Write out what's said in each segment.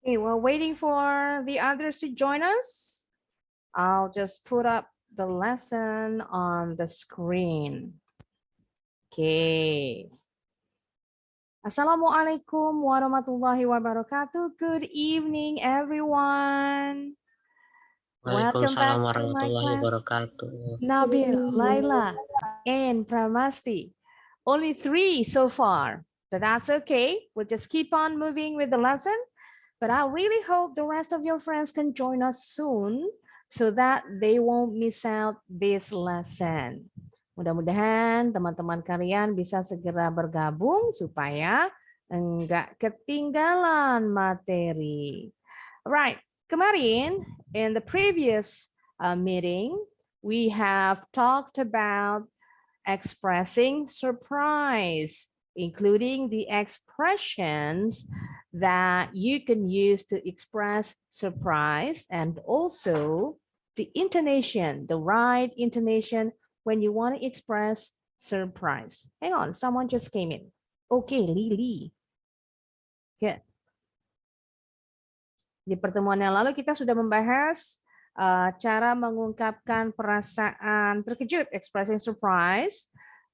Okay, while waiting for the others to join us, I'll just put up the lesson on the screen. Okay. Assalamualaikum warahmatullahi wabarakatuh. Good evening, everyone. Welcome Waalaikumsalam back to my warahmatullahi class. wabarakatuh. Nabil, Laila, and Pramasti. Only 3 so far, but that's okay. We'll just keep on moving with the lesson. But I really hope the rest of your friends can join us soon so that they won't miss out this lesson. Mudah-mudahan teman-teman kalian bisa segera bergabung supaya enggak ketinggalan materi. Right, kemarin in the previous meeting, we have talked about expressing surprise, including the expressions that you can use to express surprise and also the intonation, the right intonation when you want to express surprise. Hang on, someone just came in. Okay, Lily. Good. Di pertemuan yang lalu kita sudah membahas cara mengungkapkan perasaan terkejut, expressing surprise,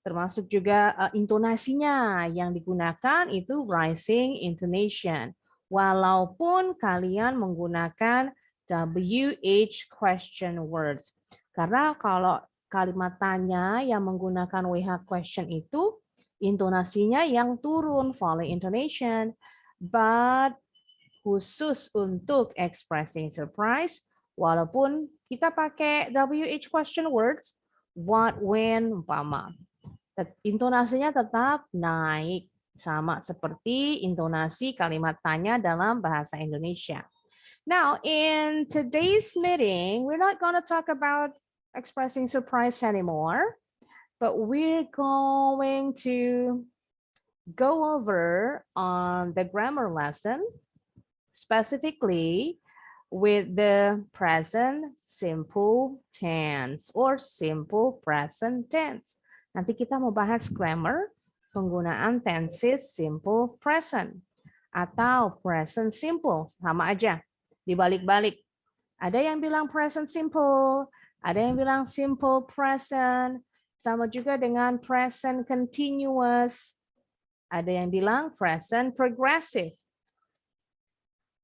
termasuk juga intonasinya yang digunakan itu rising intonation. Walaupun kalian menggunakan WH question words. Karena kalau kalimat tanya yang menggunakan WH question itu intonasinya yang turun, falling intonation. But khusus untuk expressing surprise, walaupun kita pakai WH question words, what, when, umpama. Intonasinya tetap naik, sama seperti intonasi kalimat tanya dalam bahasa Indonesia. Now, in today's meeting, we're not going to talk about expressing surprise anymore, but we're going to go over on the grammar lesson, specifically with the present simple tense or simple present tense. Nanti kita mau bahas grammar penggunaan tenses simple present atau present simple, sama aja, dibalik-balik. Ada yang bilang present simple, ada yang bilang simple present, sama juga dengan present continuous, ada yang bilang present progressive.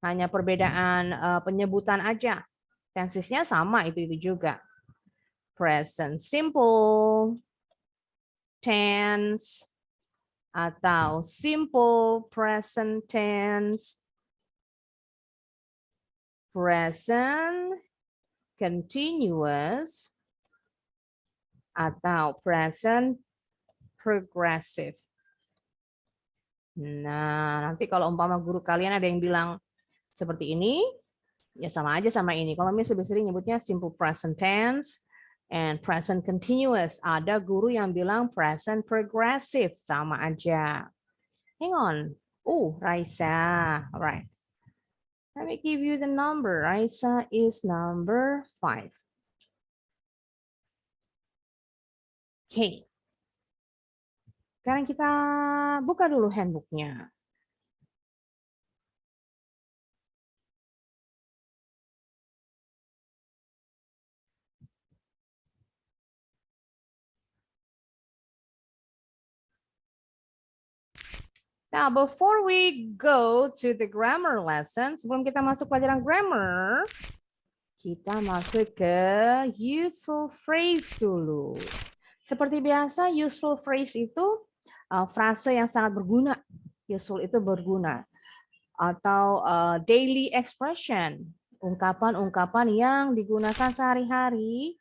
Hanya perbedaan penyebutan aja. Tensesnya sama itu juga. Present simple tense atau simple present tense, present continuous atau present progressive. Nah, nanti kalau umpama guru kalian ada yang bilang seperti ini, ya sama aja sama ini. Kalau misalnya lebih sering nyebutnya simple present tense and present continuous. Ada guru yang bilang present progressive, sama aja. Hang on. Raisa. All right. Let me give you the number. Raisa is number 5. Okay. Sekarang kita buka dulu handbooknya. Now, before we go to the grammar lesson, sebelum kita masuk pelajaran grammar, kita masuk ke useful phrase dulu. Seperti biasa, useful phrase itu frase yang sangat berguna. Useful itu berguna. Atau daily expression, ungkapan-ungkapan yang digunakan sehari-hari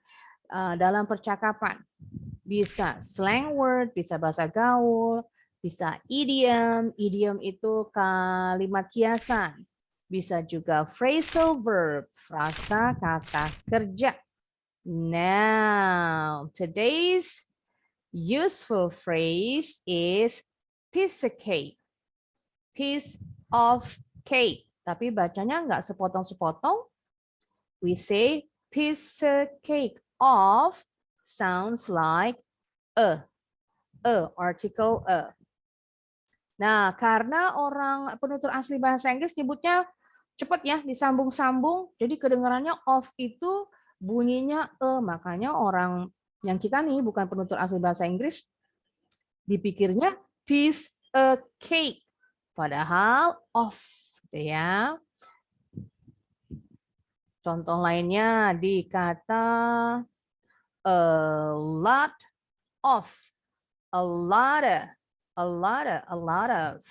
dalam percakapan. Bisa slang word, bisa bahasa gaul, bisa idiom. Idiom itu kalimat kiasan. Bisa juga phrasal verb, frasa kata kerja. Now, today's useful phrase is piece of cake. Piece of cake. Tapi bacanya nggak sepotong-sepotong. We say piece of cake of sounds like article a. Nah, karena orang penutur asli bahasa Inggris nyebutnya Cepet ya, disambung-sambung. Jadi kedengarannya of itu bunyinya makanya orang yang kita nih bukan penutur asli bahasa Inggris dipikirnya piece a cake. Padahal of gitu ya. Contoh lainnya di kata a lot of, a lot of, a lot of, a lot of,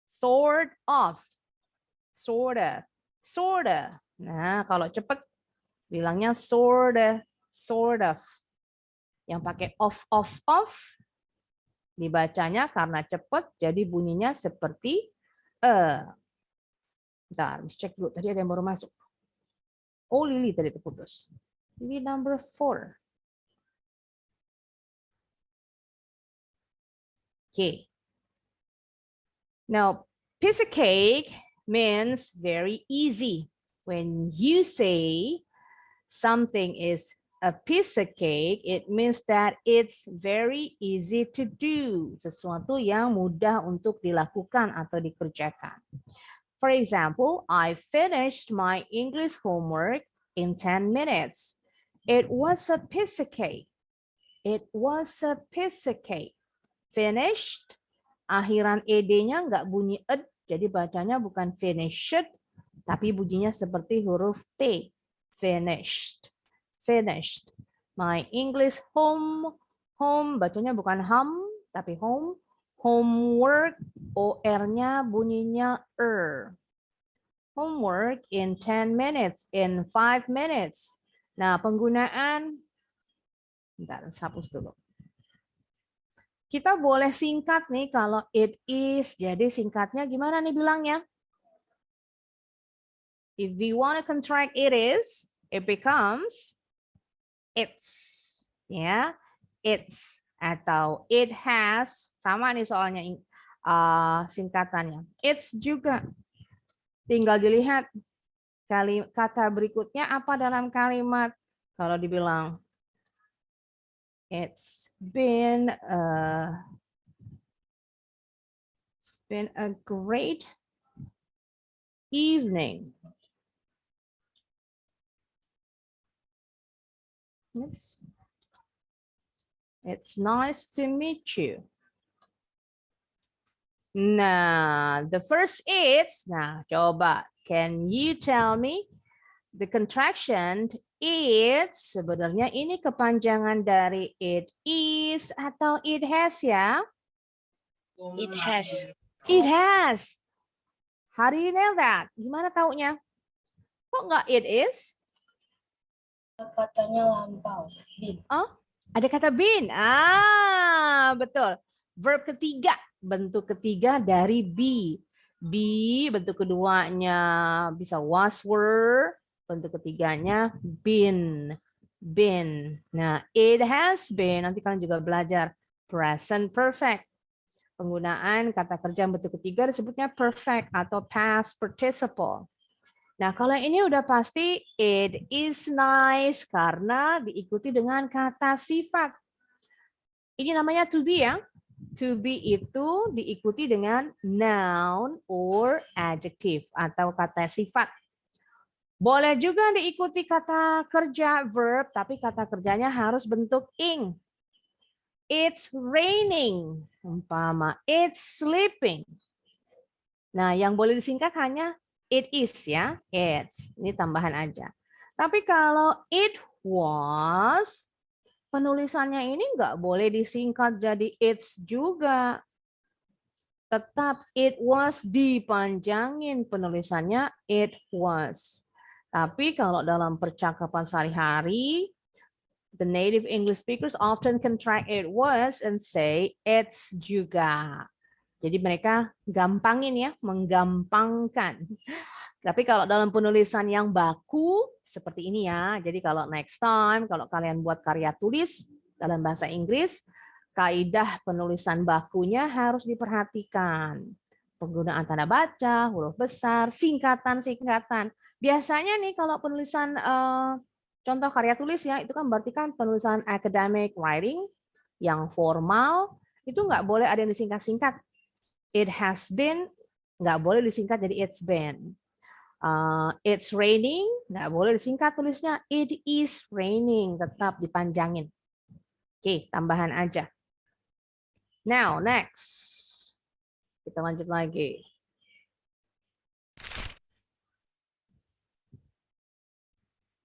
sort of, sort of, sort of. Nah, kalau cepet bilangnya sort of, sort of. Yang pakai of dibacanya karena cepet jadi bunyinya seperti Bentar, cek dulu. Tadi ada yang baru masuk. Oh, Lily tadi terputus. Lily number 4. Okay. Now, piece of cake means very easy. When you say something is a piece of cake, it means that it's very easy to do. Sesuatu yang mudah untuk dilakukan atau dikerjakan. For example, I finished my English homework in 10 minutes. It was a piece of cake. It was a piece of cake. Finished, akhiran ed-nya nggak bunyi ed, jadi bacanya bukan finished, tapi bunyinya seperti huruf T. Finished. Finished. My English home bacanya bukan hum, tapi home. Homework, OR-nya bunyinya Homework in 10 minutes, in 5 minutes. Nah, penggunaan, bentar, hapus dulu. Kita boleh singkat nih kalau it is, jadi singkatnya gimana nih bilangnya? If we want to contract it is, it becomes it's. Ya, it's. Atau it has, sama nih soalnya singkatannya. It's juga. Tinggal dilihat kata berikutnya apa dalam kalimat. Kalau dibilang it's been a great evening. It's nice to meet you. Nah, the first it's, nah coba, can you tell me the contraction it's, sebenarnya ini kepanjangan dari it is atau it has ya? It has. It has. How do you know that? Gimana taunya? Kok nggak it is? Katanya lampau. Been. Oh, ada kata been. Betul. Verb ketiga, bentuk ketiga dari be. Be, bentuk keduanya bisa was, were. Bentuk ketiganya been. Been. Nah, it has been. Nanti kalian juga belajar present perfect. Penggunaan kata kerja bentuk ketiga disebutnya perfect atau past participle. Nah, kalau ini udah pasti it is nice karena diikuti dengan kata sifat. Ini namanya to be ya. To be itu diikuti dengan noun or adjective atau kata sifat. Boleh juga diikuti kata kerja verb, tapi kata kerjanya harus bentuk ing. It's raining, umpama it's sleeping. Nah, yang boleh disingkat hanya it is ya, it's. Ini tambahan aja. Tapi kalau it was, penulisannya ini nggak boleh disingkat jadi it's juga. Tetap it was dipanjangin penulisannya it was. Tapi kalau dalam percakapan sehari-hari, the native English speakers often contract it was and say it's juga. Jadi mereka gampangin ya, menggampangkan. Tapi kalau dalam penulisan yang baku, seperti ini ya. Jadi kalau next time, kalau kalian buat karya tulis dalam bahasa Inggris, kaidah penulisan bakunya harus diperhatikan. Penggunaan tanda baca, huruf besar, singkatan-singkatan. Biasanya nih kalau penulisan contoh karya tulis ya, itu kan berarti kan penulisan academic writing yang formal, itu nggak boleh ada yang disingkat-singkat. It has been, nggak boleh disingkat jadi it's been. It's raining, nggak boleh disingkat tulisnya. It is raining, tetap dipanjangin. Oke, tambahan aja. Now, next. Kita lanjut lagi.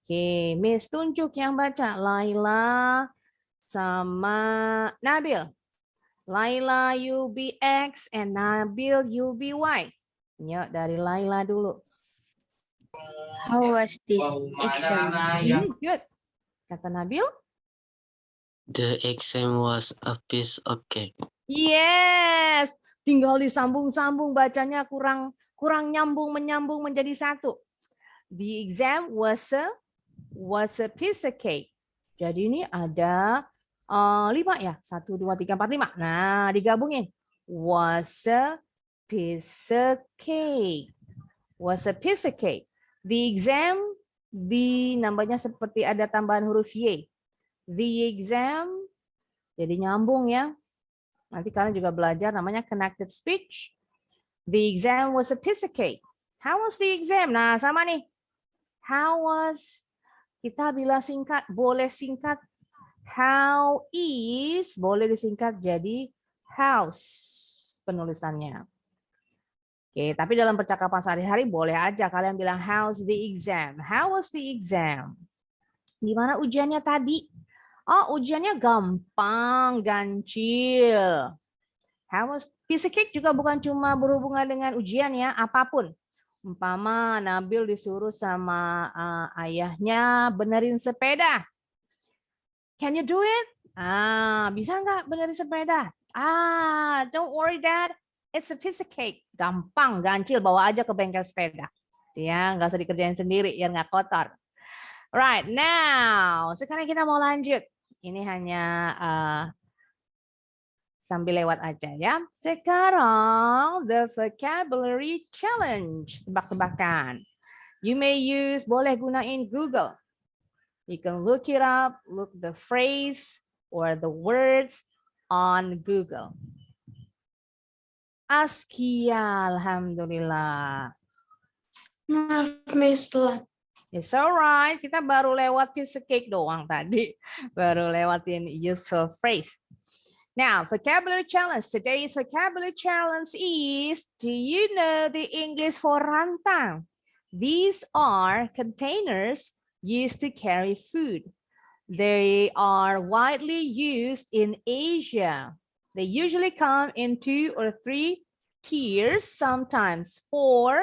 Oke, Miss tunjuk yang baca. Laila sama Nabil. Laila you be X and Nabil you be Y. Yuk, dari Laila dulu. How was this exam? Good. Kata Nabil. The exam was a piece of cake. Yes. Tinggal disambung-sambung bacanya kurang nyambung menyambung menjadi satu. The exam was a piece of cake. Jadi ini ada 5 ya. 1, 2, 3, 4, 5. Nah, digabungin. Was a piece of cake. Was a piece of cake. The exam, di nambahnya seperti ada tambahan huruf Y. The exam, jadi nyambung ya. Nanti kalian juga belajar namanya connected speech. The exam was a piece of cake. How was the exam? Nah, sama nih. How was, kita bila singkat, boleh singkat. How is, boleh disingkat jadi house penulisannya. Oke, tapi dalam percakapan sehari-hari boleh aja kalian bilang how's the exam? How was the exam? Gimana ujiannya tadi? Oh, ujiannya gampang, gancil. How was piece of cake juga bukan cuma berhubungan dengan ujian ya, apapun. Umpama Nabil disuruh sama ayahnya benerin sepeda. Can you do it? Bisa nggak benerin sepeda? Don't worry Dad. It's a piece of cake. Gampang, gancil, bawa aja ke bengkel sepeda. Ya, nggak usah dikerjain sendiri, biar nggak kotor. Right, now sekarang kita mau lanjut. Ini hanya sambil lewat aja ya. Sekarang the vocabulary challenge, tebak-tebakan. You may use, boleh gunain Google. You can look it up, look the phrase or the words on Google. Askia, alhamdulillah. Maaf, Miss, telat. It's alright, kita baru lewat piece of cake doang tadi. Baru lewatin useful phrase. Now, vocabulary challenge. Today's vocabulary challenge is, do you know the English for rantang? These are containers used to carry food. They are widely used in Asia. They usually come in 2 or 3 tiers, sometimes 4,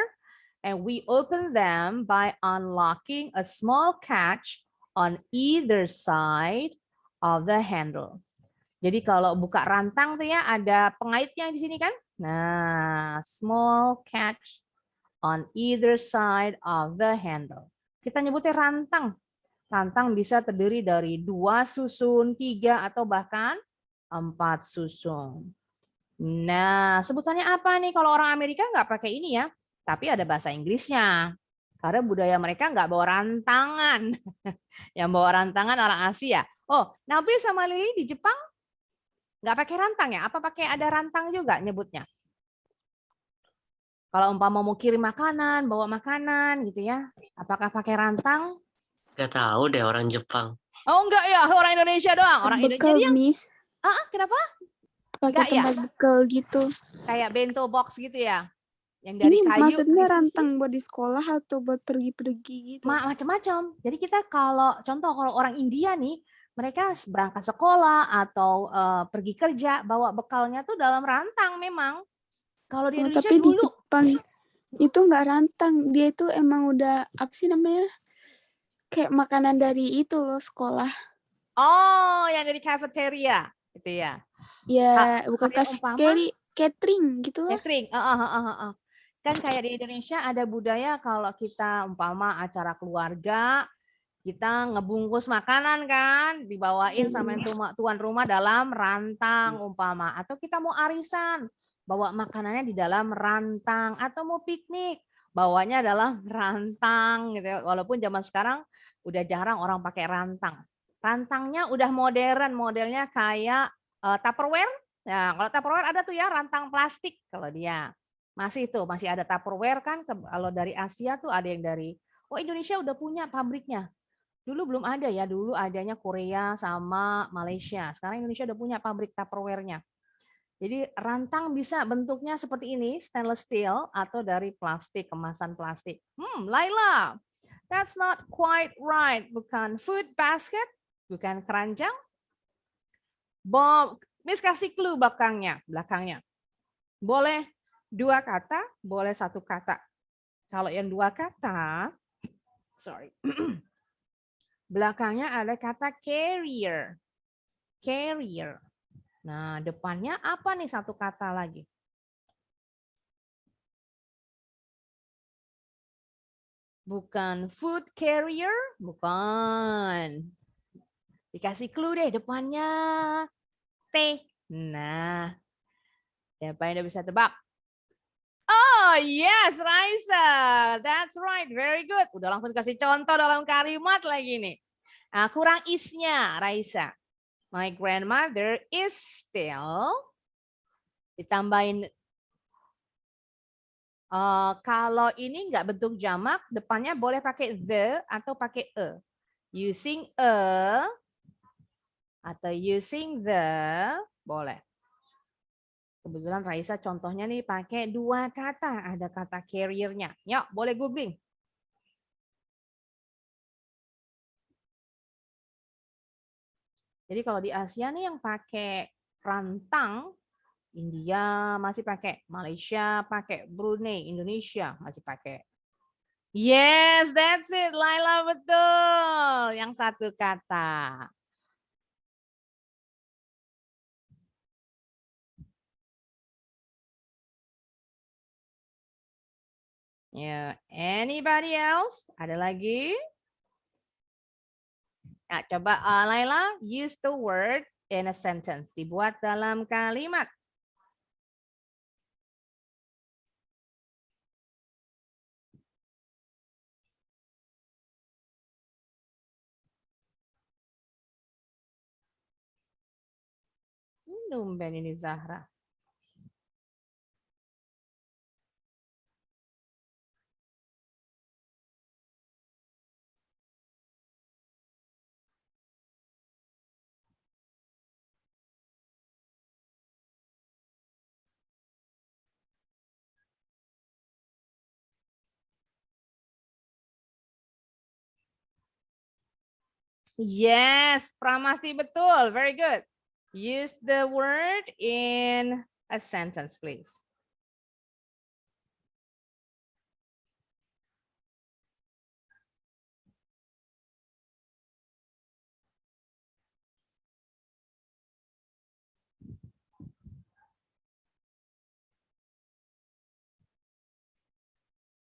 and we open them by unlocking a small catch on either side of the handle. Jadi kalau buka rantang tuh ya ada pengaitnya di sini kan? Nah, small catch on either side of the handle. Kita nyebutnya rantang. Rantang bisa terdiri dari 2 susun, 3 atau bahkan 4 susun. Nah, sebutannya apa nih? Kalau orang Amerika nggak pakai ini ya, tapi ada bahasa Inggrisnya. Karena budaya mereka nggak bawa rantangan. Yang bawa rantangan orang Asia. Oh, Nabil sama Lili di Jepang nggak pakai rantang ya? Apa pakai ada rantang juga nyebutnya? Kalau umpama mau kirim makanan, bawa makanan gitu ya, apakah pakai rantang? Gak tahu deh orang Jepang. Oh enggak ya, orang Indonesia doang. Orang Bekal, Indonesia. Miss. Kenapa? Pakai Enggak ya? tempat bekal gitu. Kayak bento box gitu ya? Yang dari Ini kayu. maksudnya disusun. rantang buat di sekolah atau buat pergi-pergi gitu? Macam-macam. Jadi kita kalau orang India nih, mereka berangkat sekolah atau pergi kerja, bawa bekalnya tuh dalam rantang memang. Kalau di Indonesia Tapi dulu. di Jepang itu nggak rantang. Dia itu emang udah, apa sih namanya? Kayak makanan dari itu loh, sekolah. Oh, yang dari cafeteria. Gitu ya. Ya, bukan kayak umpama? catering gitu lah. Catering. Kan kayak di Indonesia ada budaya kalau kita umpama acara keluarga, kita ngebungkus makanan kan, dibawain sama tuan rumah dalam rantang umpama. Atau kita mau arisan, bawa makanannya di dalam rantang. Atau mau piknik, bawanya dalam rantang gitu. Walaupun zaman sekarang udah jarang orang pakai rantang. Rantangnya udah modern, modelnya kayak Tupperware. Nah, kalau Tupperware ada tuh ya rantang plastik kalau dia. Masih ada Tupperware kan, kalau dari Asia tuh ada yang dari, oh Indonesia udah punya pabriknya. Dulu belum ada ya, dulu adanya Korea sama Malaysia. Sekarang Indonesia udah punya pabrik Tupperware-nya. Jadi rantang bisa bentuknya seperti ini, stainless steel atau dari plastik, kemasan plastik. Laila, that's not quite right. Bukan food basket, bukan keranjang. Miss kasih clue belakangnya. Boleh 2 kata, boleh 1 kata. Kalau yang 2 kata, sorry. Belakangnya ada kata carrier. Carrier. Nah, depannya apa nih 1 kata lagi? Bukan food carrier, bukan. Dikasih clue deh, depannya T. Nah, siapa yang udah bisa tebak? Oh yes, Raisa. That's right, very good. Udah langsung kasih contoh dalam kalimat lagi nih. Nah, kurang is-nya, Raisa. My grandmother is still. Ditambahin. Kalau ini nggak bentuk jamak, depannya boleh pakai the atau pakai a. Using a atau using the, boleh. Kebetulan Raisa contohnya nih pakai 2 kata, ada kata carrier-nya. Yuk, boleh googling. Jadi kalau di Asia nih yang pakai rantang, India masih pakai, Malaysia pakai, Brunei, Indonesia masih pakai. Yes, that's it, Laila, betul. Yang 1 kata. Ya, anybody else? Ada lagi? Nah, coba Laila use the word in a sentence. Dibuat dalam kalimat. Tumben ini Zahra. Yes, Pramasti betul. Very good. Use the word in a sentence, please.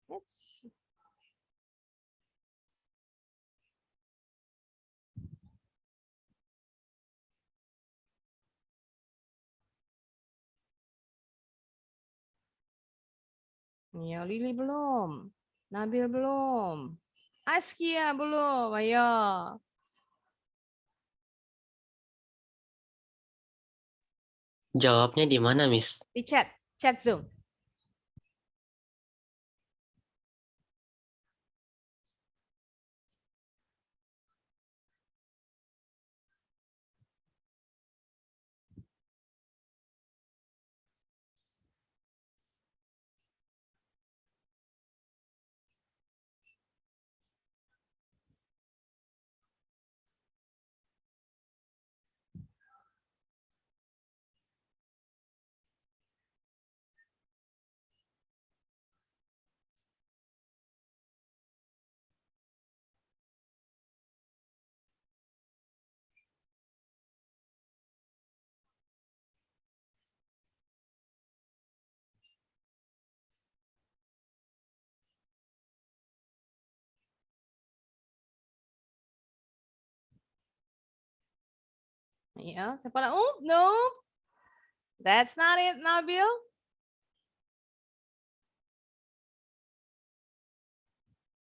Let's Ya, Lili belum. Nabil belum. Askia belum. Ayo. Jawabnya di mana, Miss? Di chat. Chat Zoom. Ayo, siapa lagi? Oh, no. That's not it, Nabil.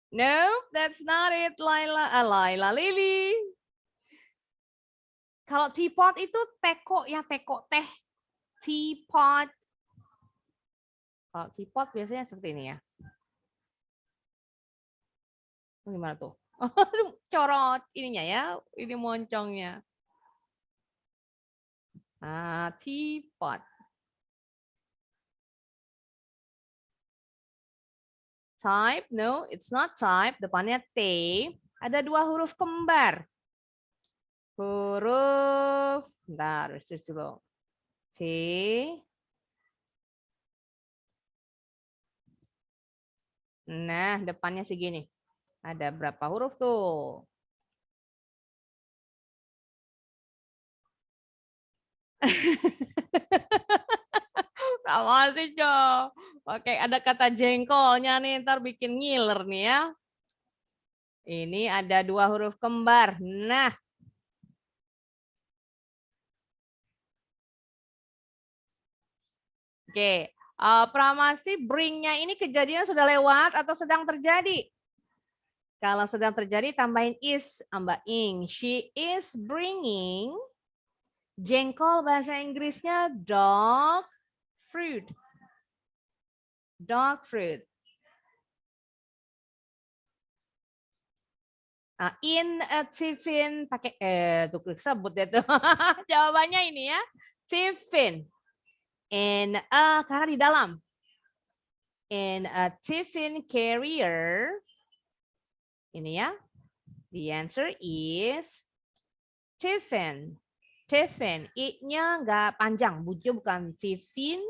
No, that's not it, Laila Lili. Kalau teapot itu teko ya, teko teh. Teapot. Kalau teapot biasanya seperti ini ya. Gimana tuh? Corot ininya ya, ini moncongnya. Teapot. Type, no, it's not type. Depannya T. Ada 2 huruf kembar. Huruf, bentar, dulu. T. Nah, depannya segini. Ada berapa huruf tuh? Sama sih, Jo. Oke, ada kata jengkolnya nih, ntar bikin ngiler nih ya. Ini ada 2 huruf kembar. Nah. Oke, Pramasti bring-nya ini kejadian sudah lewat atau sedang terjadi? Kalau sedang terjadi tambahin is, Mbak Ing. She is bringing jengkol bahasa Inggrisnya dog fruit. Dog fruit. In a tiffin pakai tuh sebut itu. Jawabannya ini ya. Tiffin. In a karena di dalam. In a tiffin carrier. Ini ya. The answer is tiffin. Tiffin. I-nya nggak panjang. Bukan tiffin,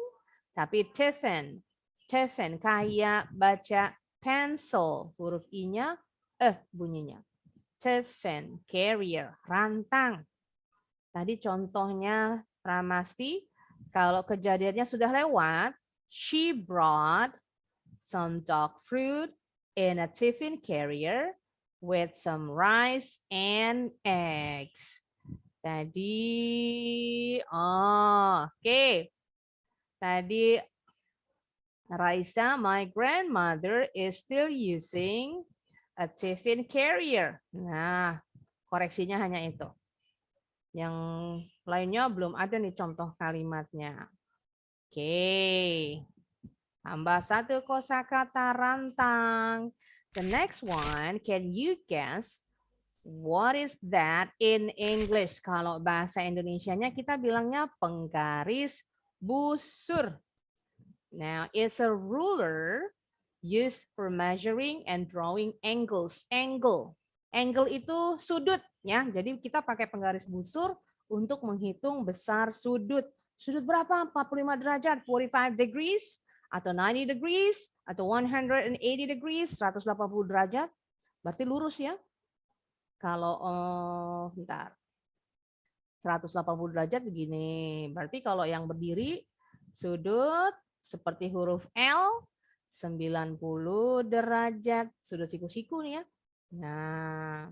tapi tiffin. Tiffin. Kayak baca pencil. Huruf I-nya bunyinya. Tiffin. Carrier. Rantang. Tadi contohnya Pramasti. Kalau kejadiannya sudah lewat. She brought some dog fruit in a tiffin carrier with some rice and eggs. Tadi, oke. Tadi Raisa, my grandmother is still using a tiffin carrier. Nah, koreksinya hanya itu. Yang lainnya belum ada nih contoh kalimatnya. Oke. Tambah 1 kosakata rantang. The next one, can you guess what is that in English? Kalau bahasa Indonesianya kita bilangnya penggaris busur. Now, it's a ruler used for measuring and drawing angles. Angle itu sudut ya. Jadi kita pakai penggaris busur untuk menghitung besar sudut. Sudut berapa? 45 derajat, 45 degrees atau 90 degrees atau 180 degrees, 180 derajat. Berarti lurus ya. Kalau bentar. 180 derajat begini. Berarti kalau yang berdiri sudut seperti huruf L 90 derajat. Sudut siku-siku nih ya. Nah,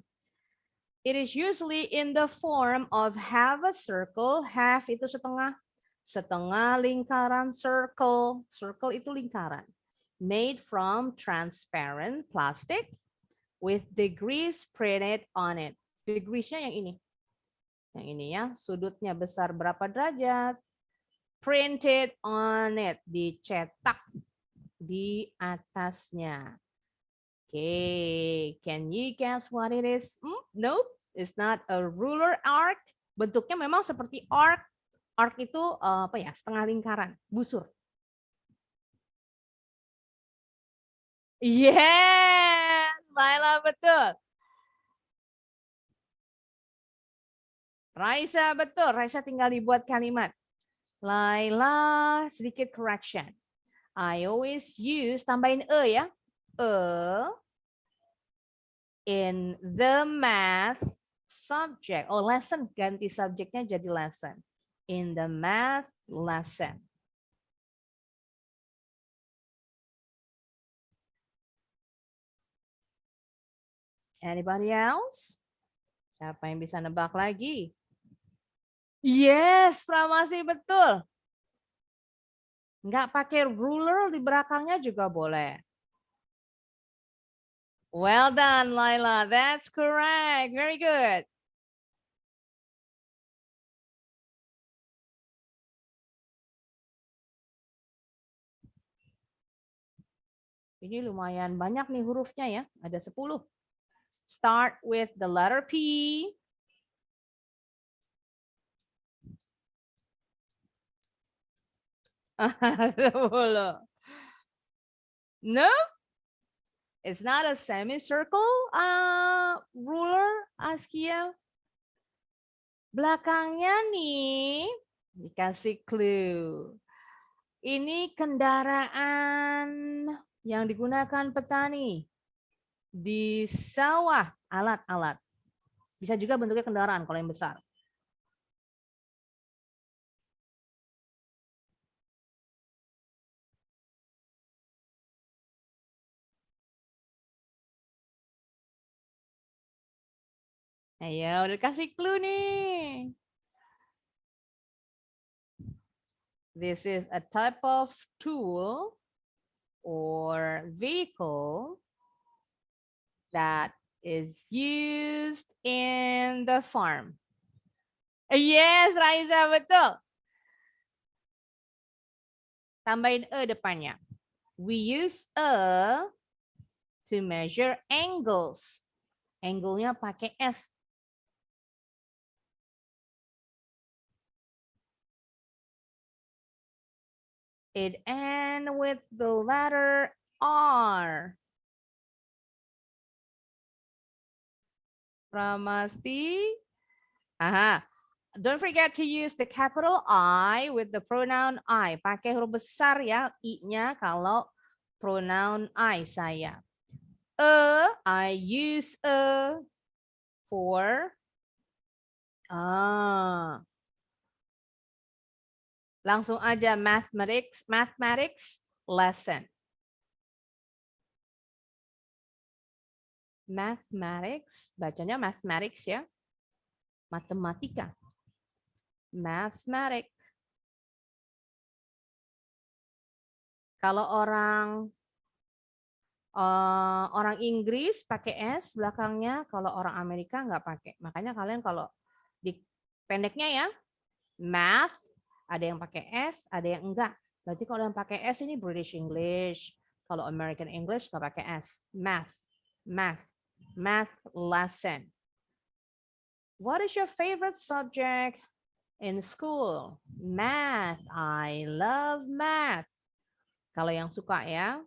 it is usually in the form of half a circle. Half itu setengah. Setengah lingkaran circle. Circle itu lingkaran. Made from transparent plastic with degrees printed on it. Degrees-nya yang ini. Yang ini ya. Sudutnya besar berapa derajat. Printed on it. Dicetak di atasnya. Okay, can you guess what it is? Nope, it's not a ruler arc. Bentuknya memang seperti arc. Arc itu apa ya? Setengah lingkaran, busur. Yes, Laila betul. Raisa betul. Raisa tinggal dibuat kalimat. Laila sedikit correction. I always use tambahin ya. In the math subject. Oh, lesson. Ganti subjeknya jadi lesson. In the math lesson. Anybody else? Siapa yang bisa nebak lagi? Yes, Pramasti betul. Nggak pakai ruler di belakangnya juga boleh. Well done, Laila. That's correct. Very good. Ini lumayan banyak nih hurufnya ya, ada 10. Start with the letter P. No, it's not a semicircle ruler, Askia. Belakangnya nih, dikasih clue. Ini kendaraan yang digunakan petani di sawah, alat-alat. Bisa juga bentuknya kendaraan kalau yang besar. Ayo, udah kasih clue nih. This is a type of tool or vehicle that is used in the farm. Yes, Raisa, betul. Tambahin e depannya. We use a to measure angles. Angle-nya pakai S. It ends with the letter R. Pramasti. Aha. Don't forget to use the capital I with the pronoun I. Pakai huruf besar ya, I-nya kalau pronoun I saya. I use a for langsung aja mathematics lesson. Mathematics, bacanya mathematics ya. Matematika. Mathematics. Kalau orang Inggris pakai S belakangnya, kalau orang Amerika nggak pakai. Makanya kalian kalau di pendeknya ya, math, ada yang pakai S, ada yang enggak. Berarti kalau yang pakai S ini British English. Kalau American English nggak pakai S. Math. Math lesson. What is your favorite subject in school? Math. I love math. Kalau yang suka ya.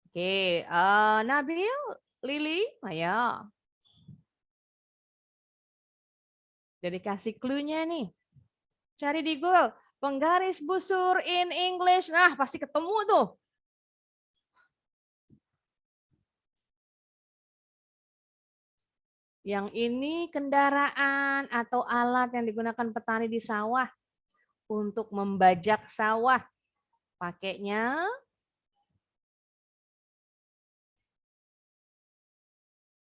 Oke, Nabil, Lily, ayo. Jadi kasih clue-nya nih. Cari di Google, penggaris busur in English. Nah, pasti ketemu tuh. Yang ini kendaraan atau alat yang digunakan petani di sawah untuk membajak sawah. Pakainya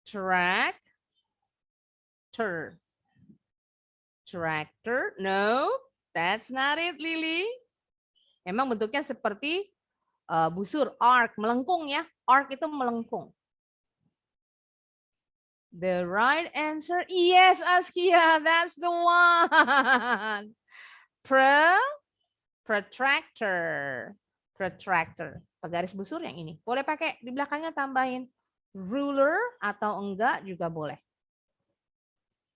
tractor. Tractor? No, that's not it, Lily. Emang bentuknya seperti busur, arc, melengkung ya. Arc itu melengkung. The right answer, yes, Askia, that's the one. Protractor. Protractor. Penggaris busur yang ini. Boleh pakai di belakangnya tambahin ruler atau enggak juga boleh.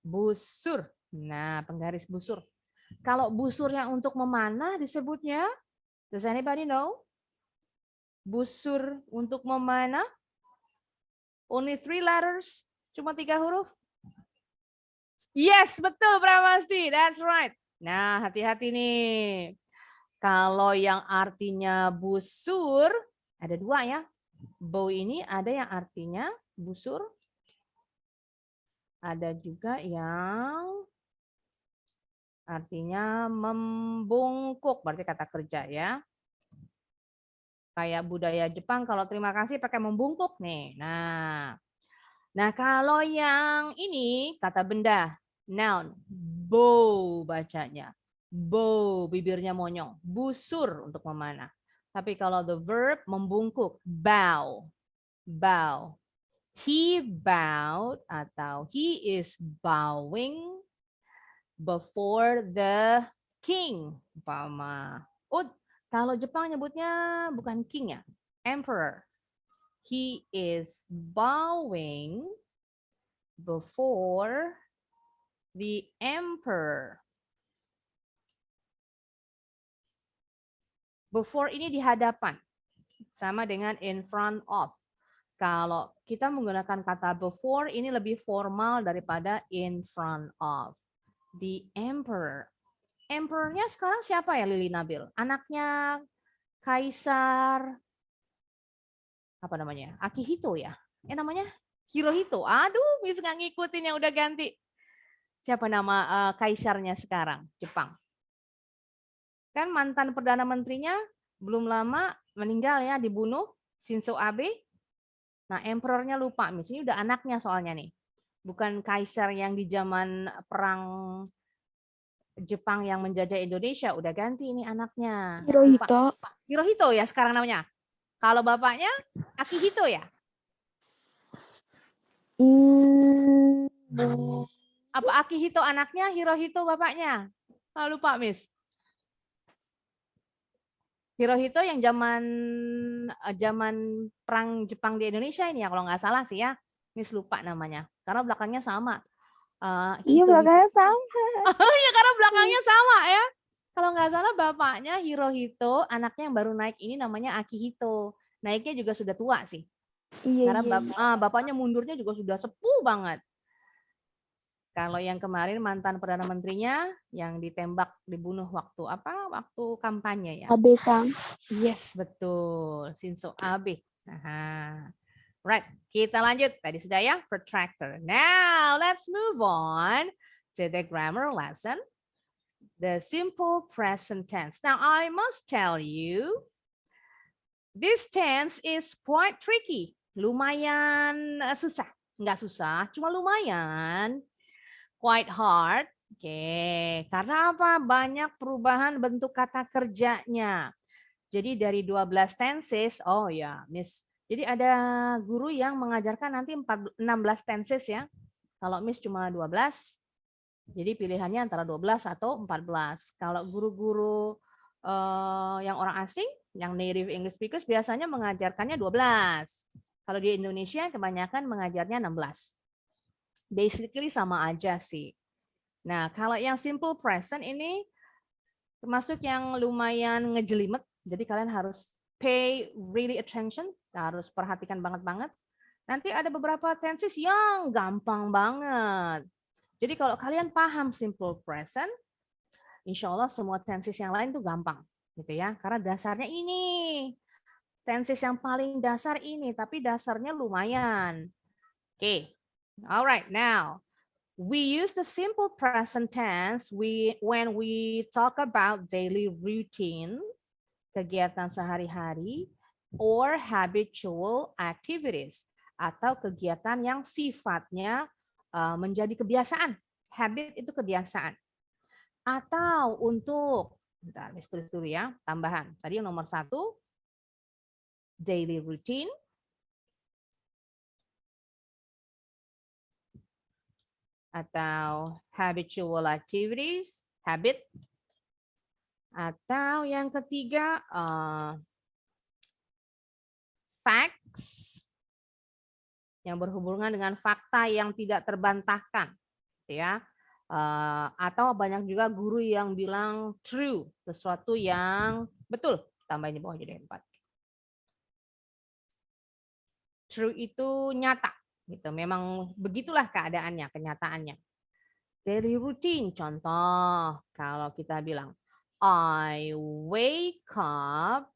Busur. Nah, penggaris busur. Kalau busur yang untuk memanah disebutnya, does anybody know? Busur untuk memanah? Only 3 letters? Cuma 3 huruf? Yes, betul Pramasti. That's right. Nah, hati-hati nih. Kalau yang artinya busur, ada 2 ya. Bow ini ada yang artinya busur. Ada juga yang artinya membungkuk, berarti kata kerja ya. Kayak budaya Jepang kalau terima kasih pakai membungkuk nih. Nah kalau yang ini kata benda, noun, bow bacanya. Bow, bibirnya monyong. Busur untuk memanah. Tapi kalau the verb membungkuk, bow. Bow. He bowed atau he is bowing before the king. Umpama. Oh, kalau Jepang nyebutnya bukan king ya. emperor. He is bowing before the emperor. Before ini di hadapan, sama dengan in front of. Kalau kita menggunakan kata before, ini lebih formal daripada in front of. The emperor. Emperornya sekarang siapa ya, Lili Nabil? Anaknya Kaisar, apa namanya? Akihito ya? Namanya Hirohito. Aduh, Miss nggak ngikutin yang udah ganti. Siapa nama kaisarnya sekarang? Jepang. Kan mantan Perdana Menterinya belum lama meninggal ya, dibunuh, Shinzo Abe. Nah, emperornya lupa, Miss. Ini udah anaknya soalnya nih. Bukan kaisar yang di zaman perang Jepang yang menjajah Indonesia, udah ganti ini anaknya. Hirohito. Hirohito ya sekarang namanya. Kalau bapaknya Akihito ya? Apa Akihito anaknya, Hirohito bapaknya? Lupa, Miss. Hirohito yang zaman perang Jepang di Indonesia ini ya, kalau nggak salah sih ya. Miss lupa namanya. Karena belakangnya sama. Iya, belakangnya sama. Iya, karena belakangnya sama ya. Kalau nggak salah bapaknya Hirohito, anaknya yang baru naik ini namanya Akihito. Naiknya juga sudah tua sih. Iya, Karena iya. bapaknya mundurnya juga sudah sepuh banget. Kalau yang kemarin mantan Perdana Menterinya yang ditembak, dibunuh waktu apa? Waktu kampanye ya. Abe-san. Yes, betul. Shinzo Abe. Aha. Right, kita lanjut. Tadi sudah ya, protractor. Now, let's move on to the grammar lesson. The simple present tense. Now, I must tell you, this tense is quite tricky. Lumayan susah. Nggak susah, cuma lumayan. Quite hard. Oke, karena apa? Banyak perubahan bentuk kata kerjanya. Jadi dari 12 tenses, oh ya, Miss. Jadi ada guru yang mengajarkan nanti 16 tenses ya. Kalau Miss cuma 12, jadi pilihannya antara 12 atau 14. Kalau guru-guru yang orang asing, yang native English speakers biasanya mengajarkannya 12. Kalau di Indonesia kebanyakan mengajarnya 16. Basically sama aja sih. Nah, kalau yang simple present ini termasuk yang lumayan ngejelimet. Jadi kalian harus pay really attention, harus perhatikan banget-banget. Nanti ada beberapa tenses yang gampang banget. Jadi kalau kalian paham simple present, insya Allah semua tenses yang lain tuh gampang, gitu ya. Karena dasarnya ini, tenses yang paling dasar ini, tapi dasarnya lumayan. Oke, alright. Now we use the simple present tense when we talk about daily routine, kegiatan sehari-hari, or habitual activities, atau kegiatan yang sifatnya menjadi kebiasaan. Habit itu kebiasaan. Atau untuk, bentar, tulis dulu ya, tambahan. Tadi yang nomor 1, daily routine. Atau habitual activities, habit. Atau yang ketiga, facts, yang berhubungan dengan fakta yang tidak terbantahkan, ya. Atau banyak juga guru yang bilang true, sesuatu yang betul. Tambahin di bawah jadi 4. True itu nyata, gitu. Memang begitulah keadaannya, kenyataannya. Daily routine, contoh kalau kita bilang I wake up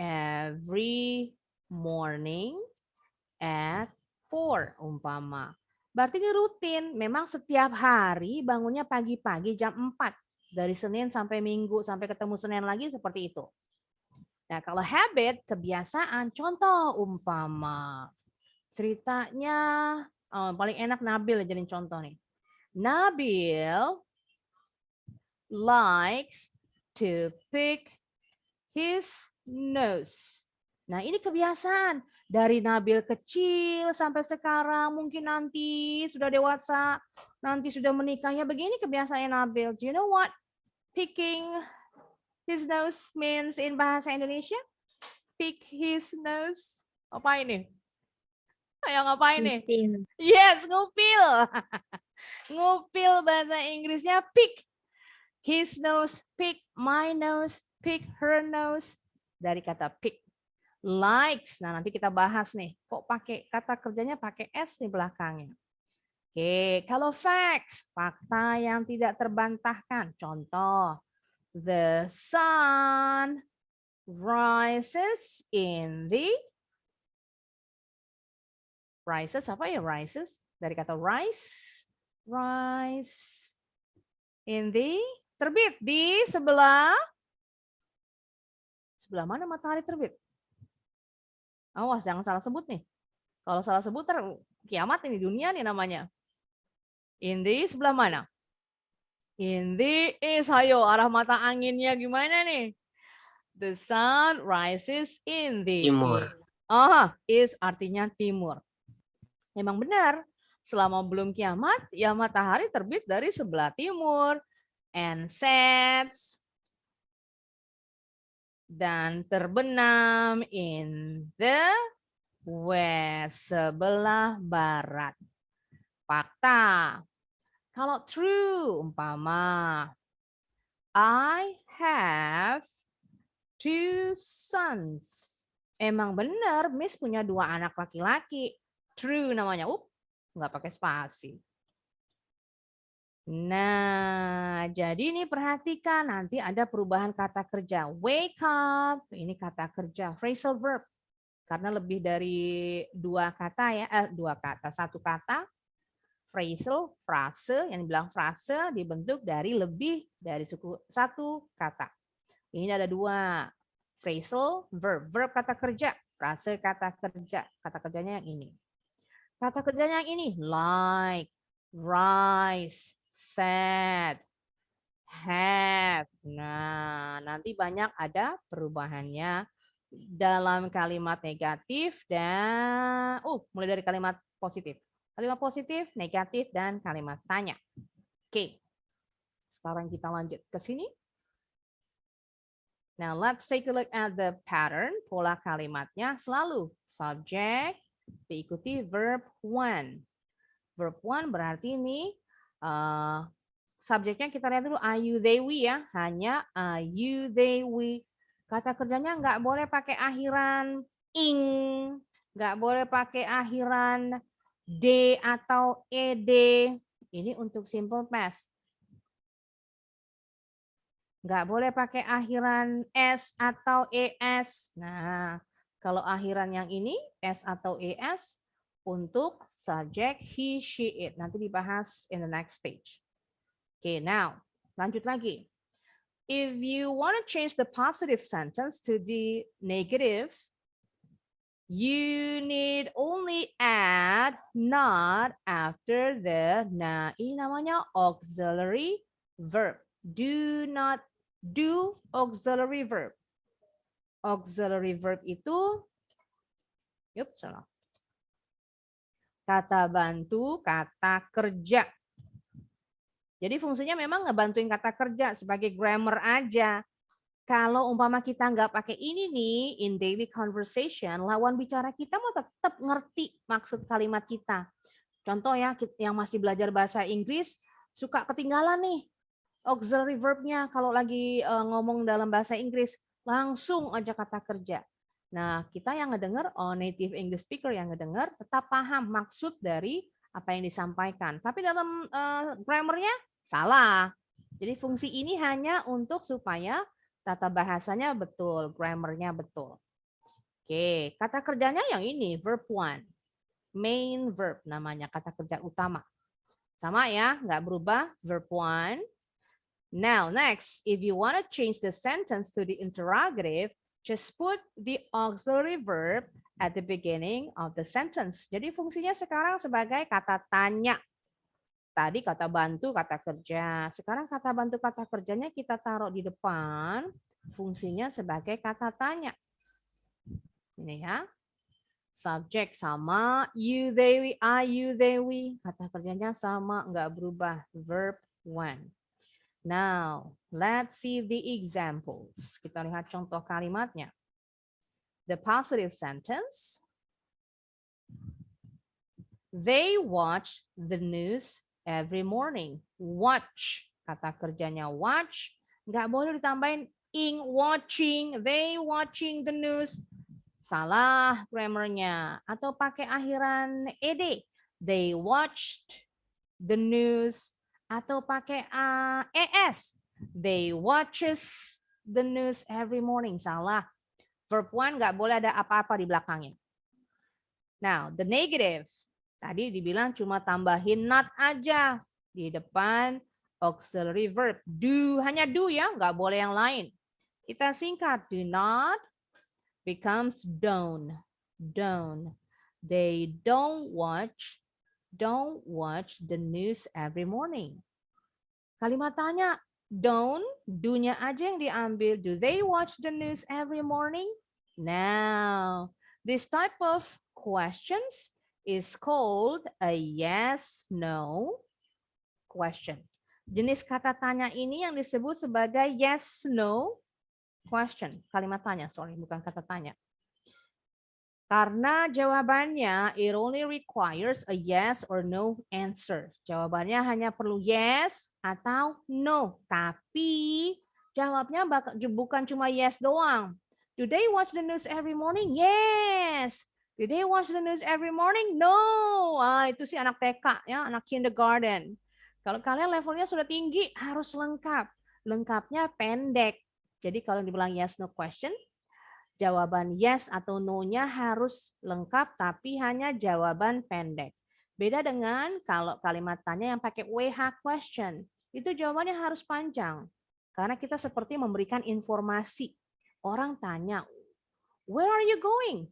every morning at 4 umpama. Berarti ini rutin, memang setiap hari bangunnya pagi-pagi jam 4. Dari Senin sampai Minggu, sampai ketemu Senin lagi seperti itu. Nah, kalau habit, kebiasaan, contoh umpama. Ceritanya, paling enak Nabil jadi contoh nih. Nabil likes to pick his nose. Nah, ini kebiasaan. Dari Nabil kecil sampai sekarang, mungkin nanti sudah dewasa, nanti sudah menikahnya, begini kebiasaannya Nabil. Do you know what picking his nose means in bahasa Indonesia? pick his nose? Apa ini? Ayo ngapain nih? Ngupil. Yes, ngupil. Ngupil bahasa Inggrisnya pick. His nose, pick my nose, pick her nose. Dari kata pick. Likes. Nah, nanti kita bahas nih. Kok pakai kata kerjanya pakai S di belakangnya. Oke, kalau facts, fakta yang tidak terbantahkan. Contoh, the sun rises in the rises apa ya rises? Dari kata rise, rise in the terbit di sebelah mana matahari terbit? Awas jangan salah sebut nih. Kalau salah sebut kiamat ini dunia nih namanya. In the sebelah mana? In the east, ayo arah mata anginnya gimana nih? The sun rises in the Timur. East artinya timur. Memang benar, selama belum kiamat, ya matahari terbit dari sebelah timur and sets dan terbenam in the west, sebelah barat. Fakta. Kalau true, umpama I have 2 sons. Emang benar, Miss punya 2 anak laki-laki. True namanya. Nggak pakai spasi. Nah, jadi ini perhatikan nanti ada perubahan kata kerja. Wake up, ini kata kerja, phrasal verb. Karena lebih dari 2 kata ya, 2 kata, 1 kata. Phrasal, frase, yang dibilang frase dibentuk dari lebih dari 1 kata. Ini ada 2. Phrasal, verb. Verb kata kerja, frase kata kerja. Kata kerjanya yang ini. Kata kerjanya yang ini. Like, rise, said, have. Nah, nanti banyak ada perubahannya dalam kalimat negatif dan mulai dari kalimat positif. Kalimat positif, negatif, dan kalimat tanya. Oke. Sekarang kita lanjut ke sini. Now, let's take a look at the pattern. Pola kalimatnya selalu subject diikuti verb one. Verb one berarti ini subjeknya kita lihat dulu are, you, they, we ya. Hanya are, you, they, we. Kata kerjanya nggak boleh pakai akhiran ing, nggak boleh pakai akhiran d atau ed. Ini untuk simple past. Nggak boleh pakai akhiran s atau es. Nah, kalau akhiran yang ini s atau es untuk subject he, she, it. Nanti dibahas in the next page. Okay, now lanjut lagi. If you want to change the positive sentence to the negative, you need only add not after the, nah ini namanya auxiliary verb. Do not, do auxiliary verb. Auxiliary verb itu, salah. Kata bantu, kata kerja. Jadi fungsinya memang ngebantuin kata kerja sebagai grammar aja. Kalau umpama kita nggak pakai ini nih, in daily conversation, lawan bicara kita mau tetap ngerti maksud kalimat kita. Contoh ya, yang masih belajar bahasa Inggris, suka ketinggalan nih auxiliary verb-nya kalau lagi ngomong dalam bahasa Inggris, langsung aja kata kerja. Nah, kita yang ngedengar, native English speaker yang ngedengar, tetap paham maksud dari apa yang disampaikan. Tapi dalam grammar-nya salah. Jadi fungsi ini hanya untuk supaya tata bahasanya betul, grammar-nya betul. Oke, kata kerjanya yang ini, verb one. Main verb namanya, kata kerja utama. Sama ya, nggak berubah, verb one. Now, next, if you want to change the sentence to the interrogative, just put the auxiliary verb at the beginning of the sentence. Jadi fungsinya sekarang sebagai kata tanya. Tadi kata bantu, kata kerja. Sekarang kata bantu, kata kerjanya kita taruh di depan. Fungsinya sebagai kata tanya. Ini ya. Subjek sama, you, they, we, are, you, they, we. Kata kerjanya sama, nggak berubah. Verb one. Now, let's see the examples. Kita lihat contoh kalimatnya. The positive sentence. They watch the news every morning. Watch, kata kerjanya watch. Nggak boleh ditambahin ing watching. They watching the news. Salah grammarnya. Atau pakai akhiran ed. They watched the news. Atau pakai es. They watches the news every morning. Salah. Verb 1 nggak boleh ada apa-apa di belakangnya. Now, the negative. Tadi dibilang cuma tambahin not aja di depan auxiliary verb. Do, hanya do ya, nggak boleh yang lain. Kita singkat, do not becomes don't. Don't. They don't watch the news every morning. Kalimat tanya, don't, do-nya aja yang diambil. Do they watch the news every morning? Now, this type of questions is called a yes, no question. Jenis kata tanya ini yang disebut sebagai yes, no question. Kalimat tanya, sorry, bukan kata tanya. Karena jawabannya it only requires a yes or no answer. Jawabannya hanya perlu yes atau no. Tapi jawabnya bukan cuma yes doang. Do they watch the news every morning? Yes. Do they watch the news every morning? No. Itu sih anak TK ya, anak kindergarten. Kalau kalian levelnya sudah tinggi harus lengkap. Lengkapnya pendek. Jadi kalau dibilang yes no question, jawaban yes atau no-nya harus lengkap tapi hanya jawaban pendek. Beda dengan kalau kalimat tanya yang pakai WH question. Itu jawabannya harus panjang. Karena kita seperti memberikan informasi. Orang tanya, where are you going?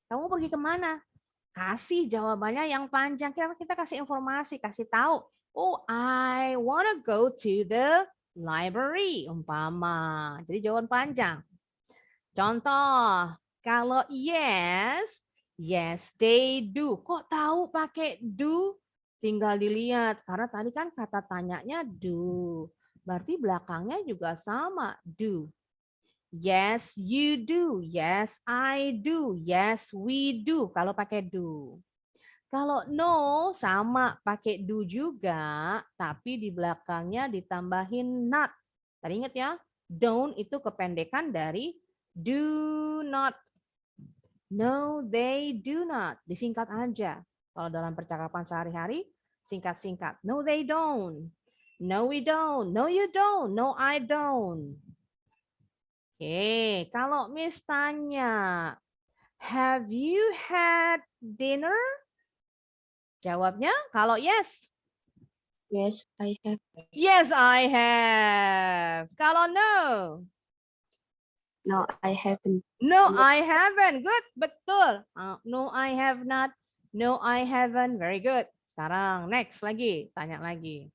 Kamu pergi kemana? Kasih jawabannya yang panjang. Kita kasih informasi, kasih tahu. Oh, I wanna go to the library. Umpama. Jadi jawaban panjang. Contoh, kalau yes, yes they do. Kok tahu pakai do? Tinggal dilihat. Karena tadi kan kata tanyanya do. Berarti belakangnya juga sama, do. Yes, you do. Yes, I do. Yes, we do. Kalau pakai do. Kalau no, sama pakai do juga, tapi di belakangnya ditambahin not. Tadi ingat ya, don't itu kependekan dari do not. No, they do not. Disingkat aja. Kalau dalam percakapan sehari-hari, singkat-singkat. No, they don't. No, we don't. No, you don't. No, I don't. Oke, kalau Miss tanya, have you had dinner? Jawabnya, kalau yes. Yes, I have. Yes, I have. Kalau no. No, I haven't. No, I haven't. Good, betul. No, I have not. No, I haven't. Very good. Sekarang next lagi, tanya lagi.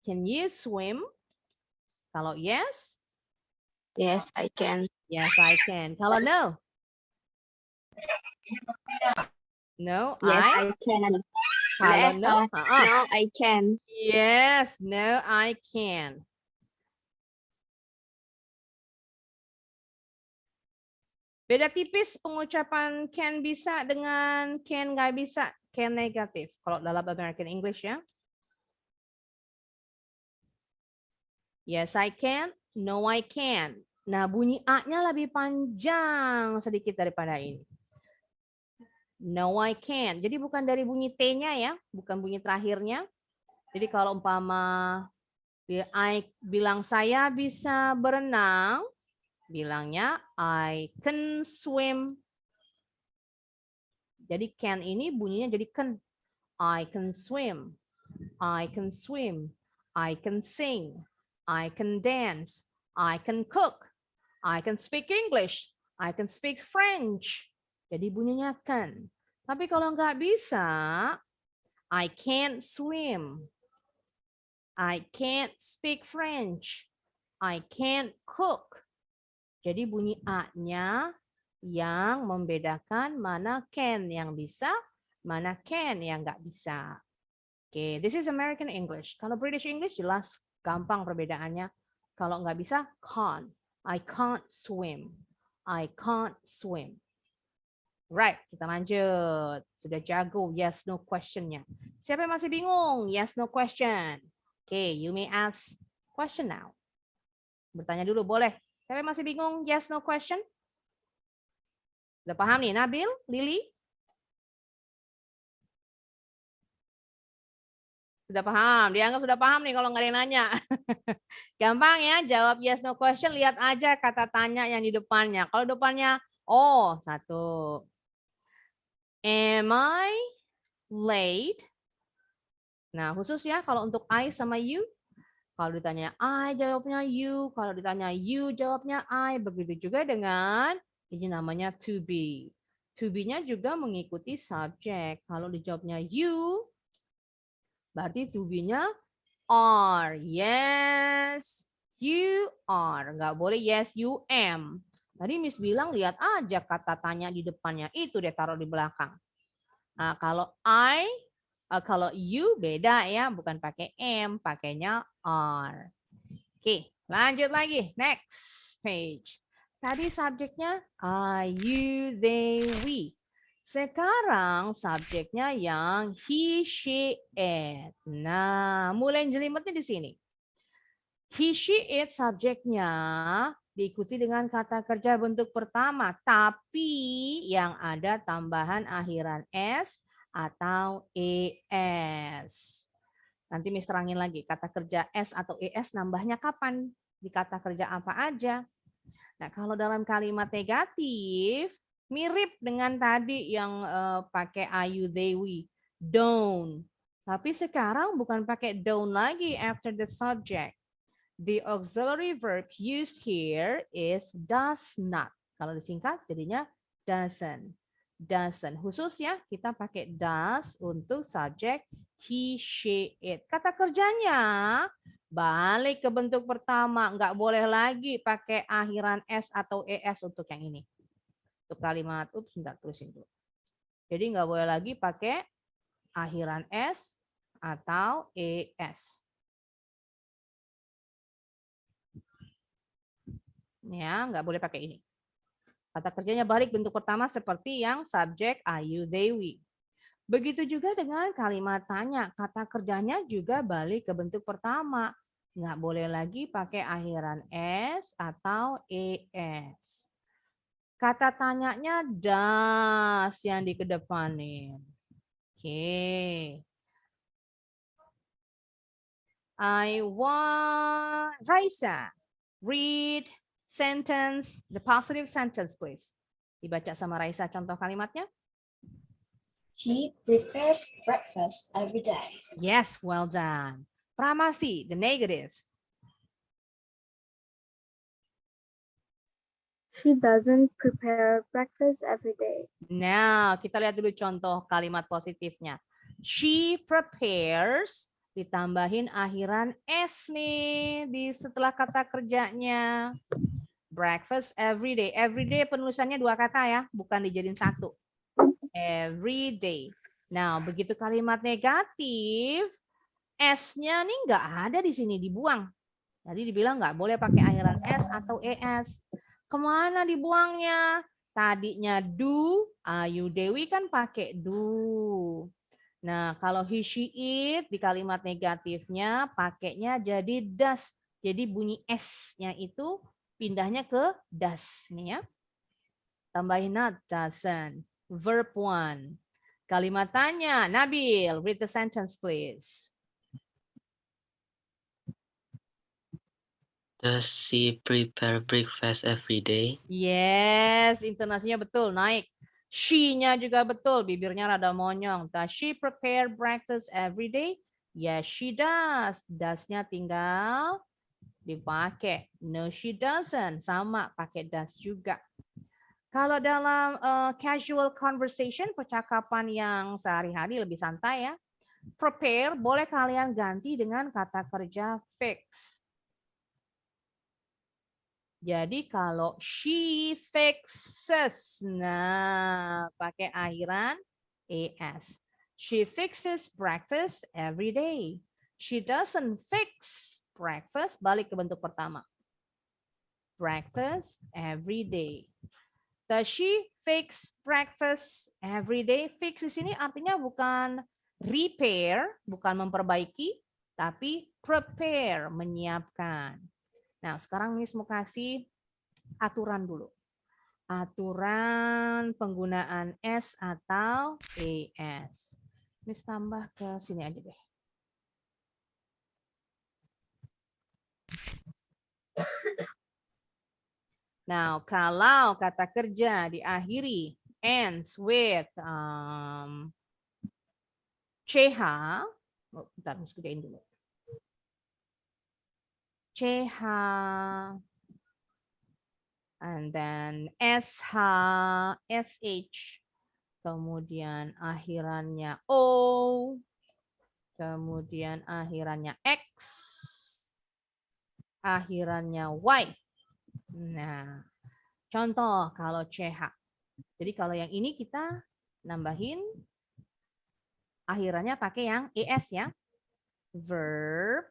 Can you swim? Kalau yes. Yes, I can. Yes, I can. Kalau no. No, Yes, I can. Kalau no. No, I can. Yes, no, I can. Beda tipis pengucapan can bisa dengan can nggak bisa. Can negatif. Kalau dalam American English ya. Yes, I can. No, I can. Nah, bunyi A-nya lebih panjang sedikit daripada ini. No, I can. Jadi bukan dari bunyi T-nya ya. Bukan bunyi terakhirnya. Jadi kalau umpama I bilang saya bisa berenang, bilangnya I can swim. Jadi can ini bunyinya jadi can. I can swim. I can swim. I can sing. I can dance. I can cook. I can speak English. I can speak French. Jadi bunyinya can. Tapi kalau nggak bisa, I can't swim. I can't speak French. I can't cook. Jadi bunyi A-nya yang membedakan mana can yang bisa, mana can yang nggak bisa. Oke, this is American English. Kalau British English jelas gampang perbedaannya. Kalau nggak bisa, can't. I can't swim. I can't swim. Right, kita lanjut. Sudah jago yes no questionnya. Siapa yang masih bingung? Yes no question. Okay, you may ask question now. Bertanya dulu boleh. Siapa yang masih bingung? Yes no question? Sudah paham nih, Nabil, Lily? Sudah paham, dianggap sudah paham nih kalau nggak ada yang nanya. Gampang ya, jawab yes no question, lihat aja kata tanya yang di depannya. Kalau depannya, oh, satu. Am I late? Nah, khusus ya kalau untuk I sama you. Kalau ditanya I, jawabnya you. Kalau ditanya you, jawabnya I. Begitu juga dengan ini namanya to be. To be-nya juga mengikuti subjek. Kalau dijawabnya you, berarti to be-nya are. Yes, you are. Nggak boleh yes, you am. Tadi Miss bilang lihat aja kata tanya di depannya. Itu dia taruh di belakang. Nah, kalau kalau you beda ya. Bukan pakai am, pakainya are. Oke, lanjut lagi. Next page. Tadi subjeknya I, you, they, we. Sekarang subjeknya yang he, she, it. Nah, mulai jelimetnya di sini. He, she, it subjeknya diikuti dengan kata kerja bentuk pertama, tapi yang ada tambahan akhiran s atau es. Nanti Miss terangin lagi kata kerja s atau es nambahnya kapan, di kata kerja apa aja. Nah, kalau dalam kalimat negatif mirip dengan tadi yang pakai I, you, they, we, don't. Tapi sekarang bukan pakai don't lagi after the subject. The auxiliary verb used here is does not. Kalau disingkat jadinya doesn't. Doesn't. Khusus ya kita pakai does untuk subjek he, she, it. Kata kerjanya balik ke bentuk pertama. Nggak boleh lagi pakai akhiran s atau es untuk yang ini. Untuk kalimat, sebentar tulisin dulu. Jadi nggak boleh lagi pakai akhiran s atau es. Ya, nggak boleh pakai ini. Kata kerjanya balik bentuk pertama seperti yang subjek I, you, they, we. Begitu juga dengan kalimat tanya. Kata kerjanya juga balik ke bentuk pertama. Nggak boleh lagi pakai akhiran s atau es. Kata tanyanya does yang dikedepanin. Oke. I want Raisa read sentence, the positive sentence, please. Dibaca sama Raisa contoh kalimatnya. She prepares breakfast every day. Yes, well done. Pramasi, the negative. She doesn't prepare breakfast every day. Nah, kita lihat dulu contoh kalimat positifnya. She prepares, ditambahin akhiran s nih di setelah kata kerjanya. Breakfast every day. Every day penulisannya dua kata ya, bukan dijadiin satu. Every day. Nah, begitu kalimat negatif, S-nya nih nggak ada di sini, dibuang. Jadi dibilang nggak boleh pakai akhiran S atau ES. Kemana dibuangnya? Tadinya do, Ayu Dewi kan pakai do. Nah, kalau he, she, it di kalimat negatifnya pakainya jadi does. Jadi bunyi S-nya itu pindahnya ke does nih ya. Tambahin not, doesn't. Verb 1. Kalimat tanya, Nabil, read the sentence please. Does she prepare breakfast every day? Yes, intonasinya betul, naik. She-nya juga betul, bibirnya rada monyong. Does she prepare breakfast every day? Yes, she does. Does-nya tinggal dipakai. No, she doesn't. Sama, pakai does juga. Kalau dalam casual conversation, percakapan yang sehari-hari lebih santai ya, prepare boleh kalian ganti dengan kata kerja fix. Jadi kalau she fixes, nah pakai akhiran es. She fixes breakfast every day. She doesn't fix breakfast, balik ke bentuk pertama. breakfast every day? Does she fix breakfast every day? Fix di sini artinya bukan repair, bukan memperbaiki, tapi prepare, menyiapkan. Nah, sekarang Miss mau kasih aturan dulu. Aturan penggunaan S atau ES. Miss tambah ke sini aja deh. Nah, kalau kata kerja diakhiri ends with CH, oh, bentar, Miss gedein dulu. CH, and then SH, SH, kemudian akhirannya O, kemudian akhirannya X, akhirannya Y. Nah, contoh kalau CH. Jadi kalau yang ini kita nambahin akhirannya pakai yang ES ya. Verb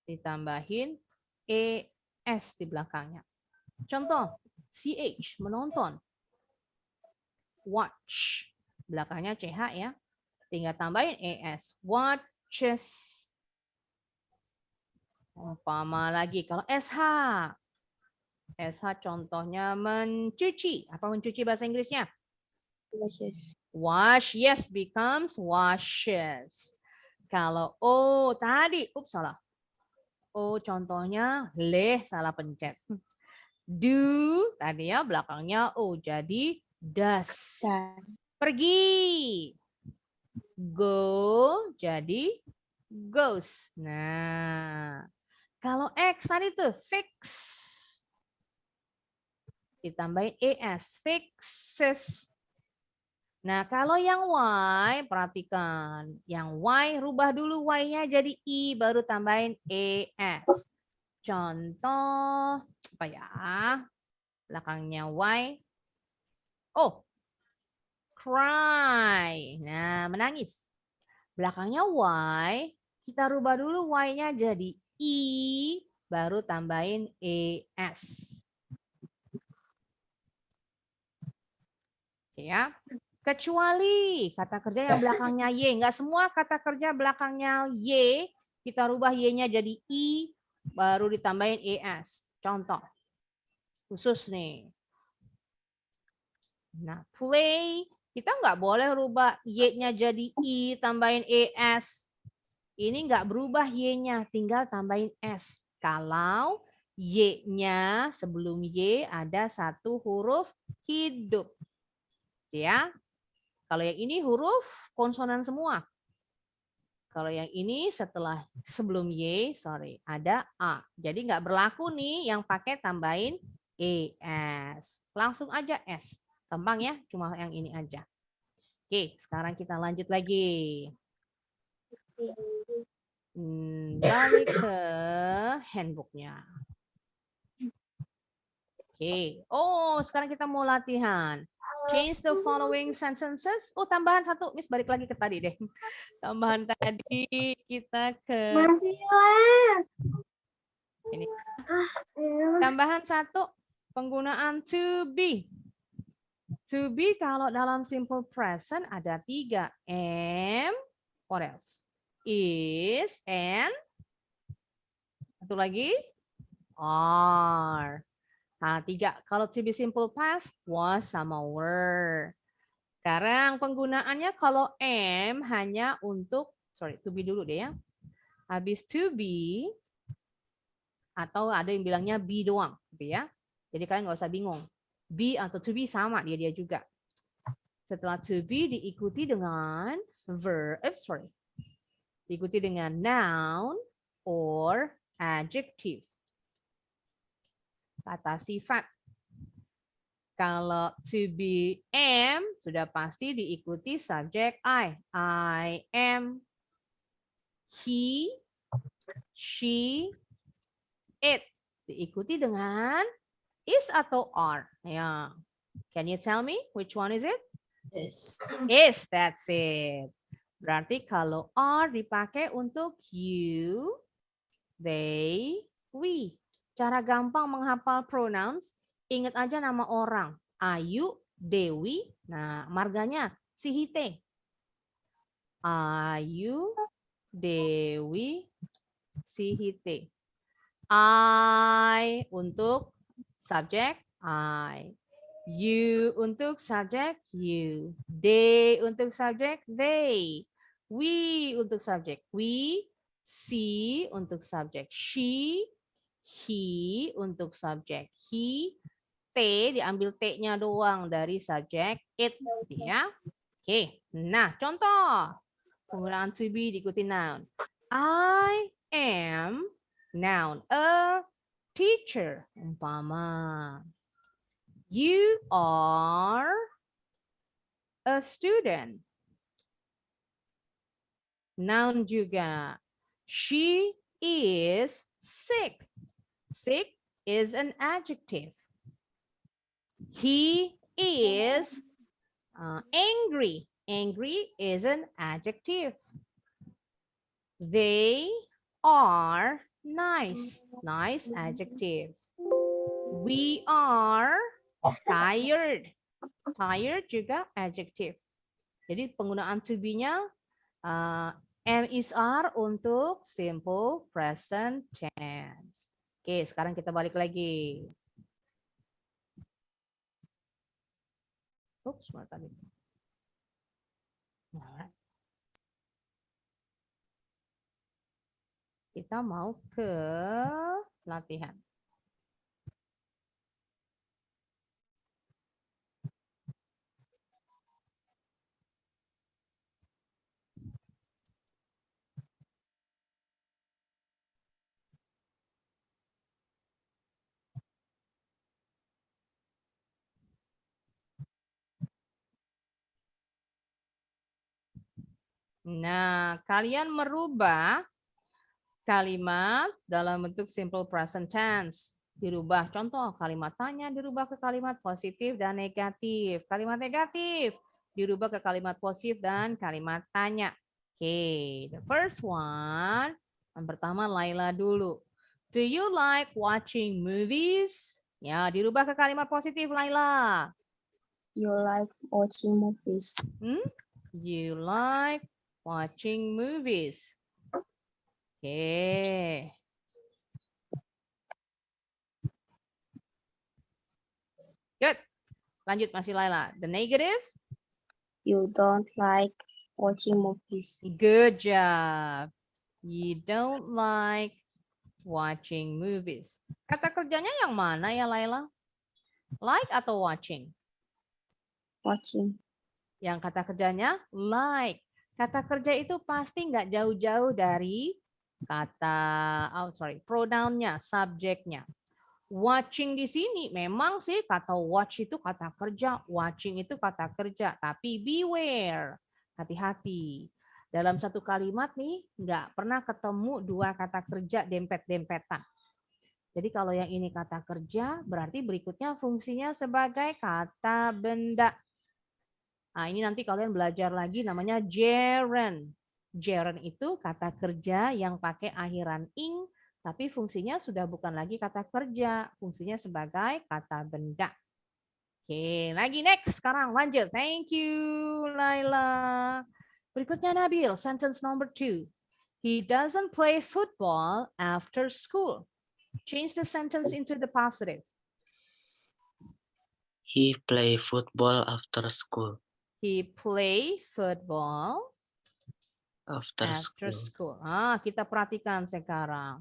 ditambahin ES di belakangnya. Contoh, CH, menonton. Watch, belakangnya CH ya. Tinggal tambahin ES, watches. Umpama lagi kalau SH. SH contohnya mencuci. Apa mencuci bahasa Inggrisnya? Washes. Wash, yes, becomes washes. Kalau O tadi, salah. O contohnya leh, salah pencet. Do, tadi ya belakangnya O, jadi does. Does. Pergi. Go, jadi goes. Nah, kalau X tadi tuh fix. Ditambahin ES, fixes. Nah, kalau yang Y, perhatikan. Yang Y, rubah dulu Y-nya jadi I, baru tambahin ES. Contoh, apa ya? Belakangnya Y. Oh, cry. Nah, menangis. Belakangnya Y, kita rubah dulu Y-nya jadi I, baru tambahin ES. Ya. Kecuali kata kerja yang belakangnya Y. Enggak semua kata kerja belakangnya Y, kita rubah Y-nya jadi I, baru ditambahin ES. Contoh. Khusus nih. Nah, play, kita nggak boleh rubah Y-nya jadi I, tambahin ES. Ini nggak berubah Y-nya, tinggal tambahin S. Kalau Y-nya sebelum Y ada satu huruf hidup. Ya. Kalau yang ini huruf konsonan semua. Kalau yang ini setelah sebelum Y, ada A. Jadi nggak berlaku nih yang pakai tambahin ES. Langsung aja S. Gampang ya, cuma yang ini aja. Oke, sekarang kita lanjut lagi. Balik ke handbooknya. Oke. Oh, sekarang kita mau latihan. Change the following sentences. Oh, tambahan satu. Miss balik lagi ke tadi deh. Tambahan tadi kita ke ini. Tambahan satu. Penggunaan to be. To be kalau dalam simple present ada 3. Am, what else? Is, and satu lagi are. Nah, 3. Kalau to be simple past, was sama were. Sekarang penggunaannya kalau am hanya untuk, to be dulu deh ya. Habis to be, atau ada yang bilangnya be doang, gitu ya. Jadi kalian nggak usah bingung. Be atau to be sama dia juga. Setelah to be diikuti dengan verb, diikuti dengan noun or adjective. Kata sifat. Kalau to be am sudah pasti diikuti subjek I. I am. He, she, it. Diikuti dengan is atau are. Ya. Can you tell me which one is it? Is. Is, that's it. Berarti kalau are dipakai untuk you, they, we. Cara gampang menghafal pronouns, ingat aja nama orang. Ayu, Dewi, nah marganya si Hite. Ayu, Dewi, si Hite. I untuk subjek, I. You untuk subjek, you. They untuk subjek, they. We untuk subjek, we. She untuk subjek, she. He untuk subjek, he. T diambil T-nya doang dari subjek it, ya. Oke, nah contoh penggunaan to be diikuti noun. I am noun a teacher, umpama. You are a student. Noun juga. She is sick. Sick is an adjective. He is angry. Angry is an adjective. They are nice. Nice adjective. We are tired. Tired juga adjective. Jadi penggunaan to be-nya am is are untuk simple present tense. Oke, sekarang kita balik lagi. Oops, mana tadi? Alright. Kita mau ke latihan. Nah, kalian merubah kalimat dalam bentuk simple present tense. Dirubah, contoh kalimat tanya dirubah ke kalimat positif dan negatif. Kalimat negatif dirubah ke kalimat positif dan kalimat tanya. Oke, the first one. Yang pertama Laila dulu. Do you like watching movies? Ya, dirubah ke kalimat positif Laila. You like watching movies. You like watching movies. Oke. Good. Lanjut masih Laila. The negative. You don't like watching movies. Good job. You don't like watching movies. Kata kerjanya yang mana ya Laila? Like atau watching? Watching. Yang kata kerjanya like. Kata kerja itu pasti nggak jauh-jauh dari kata, pronounnya, subjeknya. Watching di sini memang sih kata watch itu kata kerja, watching itu kata kerja, tapi beware, hati-hati. Dalam satu kalimat nih nggak pernah ketemu dua kata kerja dempet-dempetan. Jadi kalau yang ini kata kerja, berarti berikutnya fungsinya sebagai kata benda. Nah, ini nanti kalian belajar lagi namanya gerund. Gerund itu kata kerja yang pakai akhiran ing, tapi fungsinya sudah bukan lagi kata kerja, fungsinya sebagai kata benda. Oke, lagi next. Sekarang lanjut. Thank you, Laila. Berikutnya Nabil, sentence number 2. He doesn't play football after school. Change the sentence into the positive. He play football after school. He play football After after school. school. Kita perhatikan sekarang.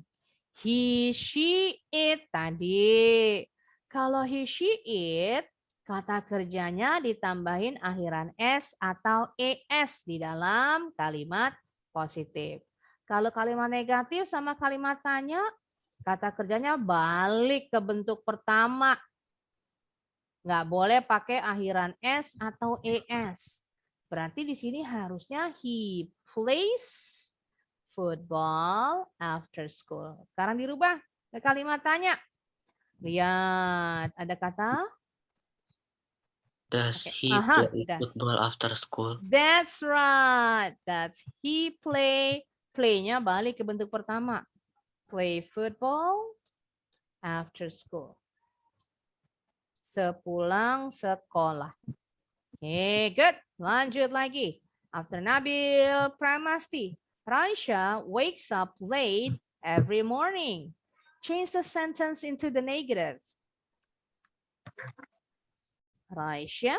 He, she, it tadi. Kalau he, she, it, kata kerjanya ditambahin akhiran s atau es di dalam kalimat positif. Kalau kalimat negatif sama kalimat tanya, kata kerjanya balik ke bentuk pertama. Nggak boleh pakai akhiran s atau es. Berarti di sini harusnya he plays football after school. Sekarang dirubah ke kalimat tanya. Lihat, ada kata Does he Aha, play does. football after school? That's right. That's he play. Play-nya balik ke bentuk pertama. Play football after school. Sepulang sekolah. Oke, good. Lanjut lagi. After Nabil, Pramasti. Raisha wakes up late every morning. Change the sentence into the negative. Raisha.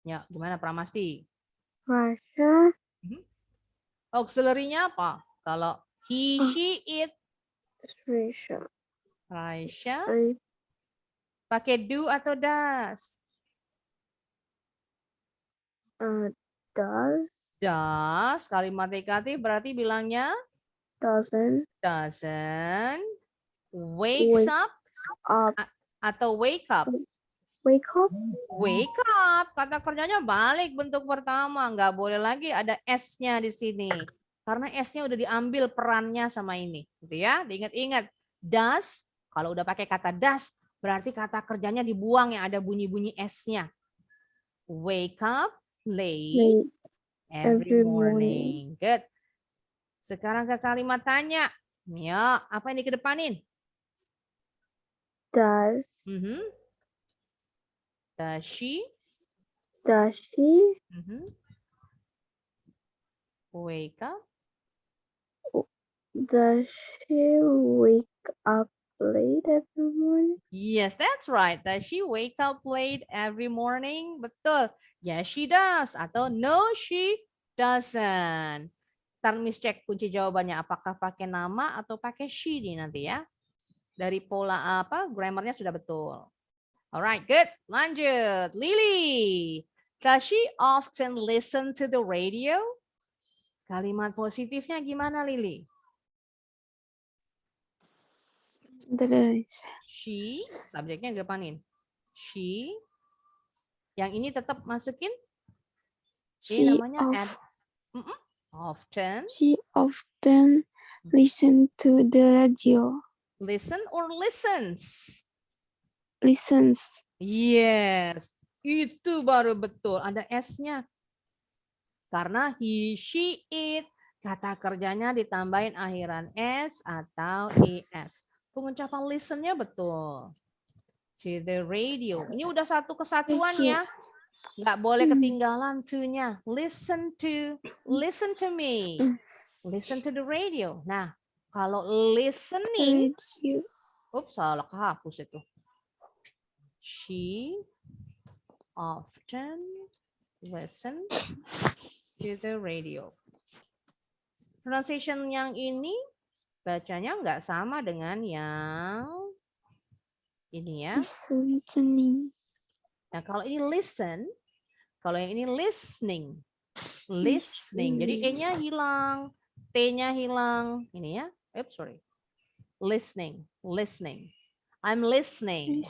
Ya, gimana Pramasti? Raisha. Auxiliary-nya apa? Kalau he, she, it. Raisha. Raisha. Pakai do atau does? Does. Does. Kalimat negatif berarti bilangnya Doesn't. doesn't. Wakes up Up. atau wake up. Wake up. Wake up. Kata kerjanya balik bentuk pertama. Nggak boleh lagi ada S-nya di sini. Karena S-nya udah diambil perannya sama ini. Gitu ya. Diingat-ingat. Does. Kalau udah pakai kata does. Berarti kata kerjanya dibuang yang ada bunyi-bunyi S-nya. Wake up late every morning. Good. Sekarang ke kalimat tanya. Ya, apa yang dikedepanin? Does. Does she? Does she Wake up? Does she wake up late every morning? Yes, that's right. Does she wake up late every morning? Betul. Yes, she does. Atau no, she doesn't. Ntar Miss cek kunci jawabannya. Apakah pakai nama atau pakai she nih nanti ya. Dari pola grammarnya sudah betul. Alright, good. Lanjut. Lily. Does she often listen to the radio? Kalimat positifnya gimana, Lily? She, subjeknya di depanin. She. Yang ini tetap masukin. Ini namanya often. She often listen to the radio. Listen or listens? Listens. Yes. Itu baru betul. Ada S-nya. Karena he, she, it. Kata kerjanya ditambahin akhiran S atau ES. Pengucapan listen-nya betul. To the radio. Ini udah satu kesatuan ya. Nggak boleh ketinggalan to-nya. Listen to me. Listen to the radio. Nah, kalau listening. Oops, salah kehapus itu. She often listens to the radio. Pronunciation yang ini bacanya nggak sama dengan yang ini ya. Listening. Nah, kalau ini listen, kalau yang ini listening. Listening. Jadi E-nya hilang, T-nya hilang. Ini ya. Oops, sorry. Listening. I'm listening.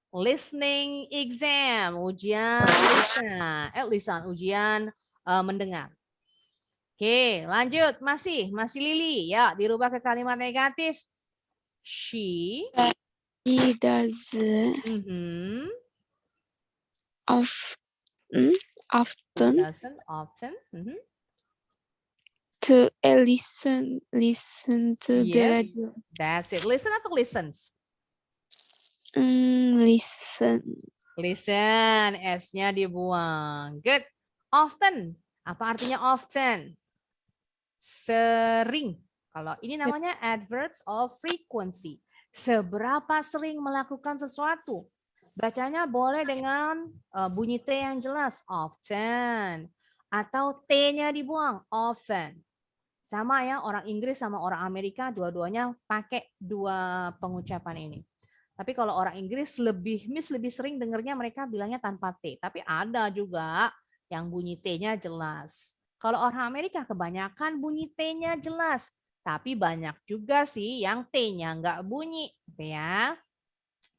Listening exam, ujian lisan, ujian mendengar. Oke, lanjut. Masih Lily. Ya, dirubah ke kalimat negatif. She does often to listen to the radio. That's it. Listen atau listens? Listen, S-nya dibuang. Good. Often. Apa artinya often? Sering. Kalau ini namanya adverbs of frequency. Seberapa sering melakukan sesuatu. Bacanya boleh dengan bunyi T yang jelas. Often. Atau T-nya dibuang. Often. Sama ya, orang Inggris sama orang Amerika dua-duanya pakai dua pengucapan ini. Tapi kalau orang Inggris lebih sering dengernya mereka bilangnya tanpa T. Tapi ada juga yang bunyi T-nya jelas. Kalau orang Amerika kebanyakan bunyi T-nya jelas. Tapi banyak juga sih yang T-nya nggak bunyi. Gitu ya.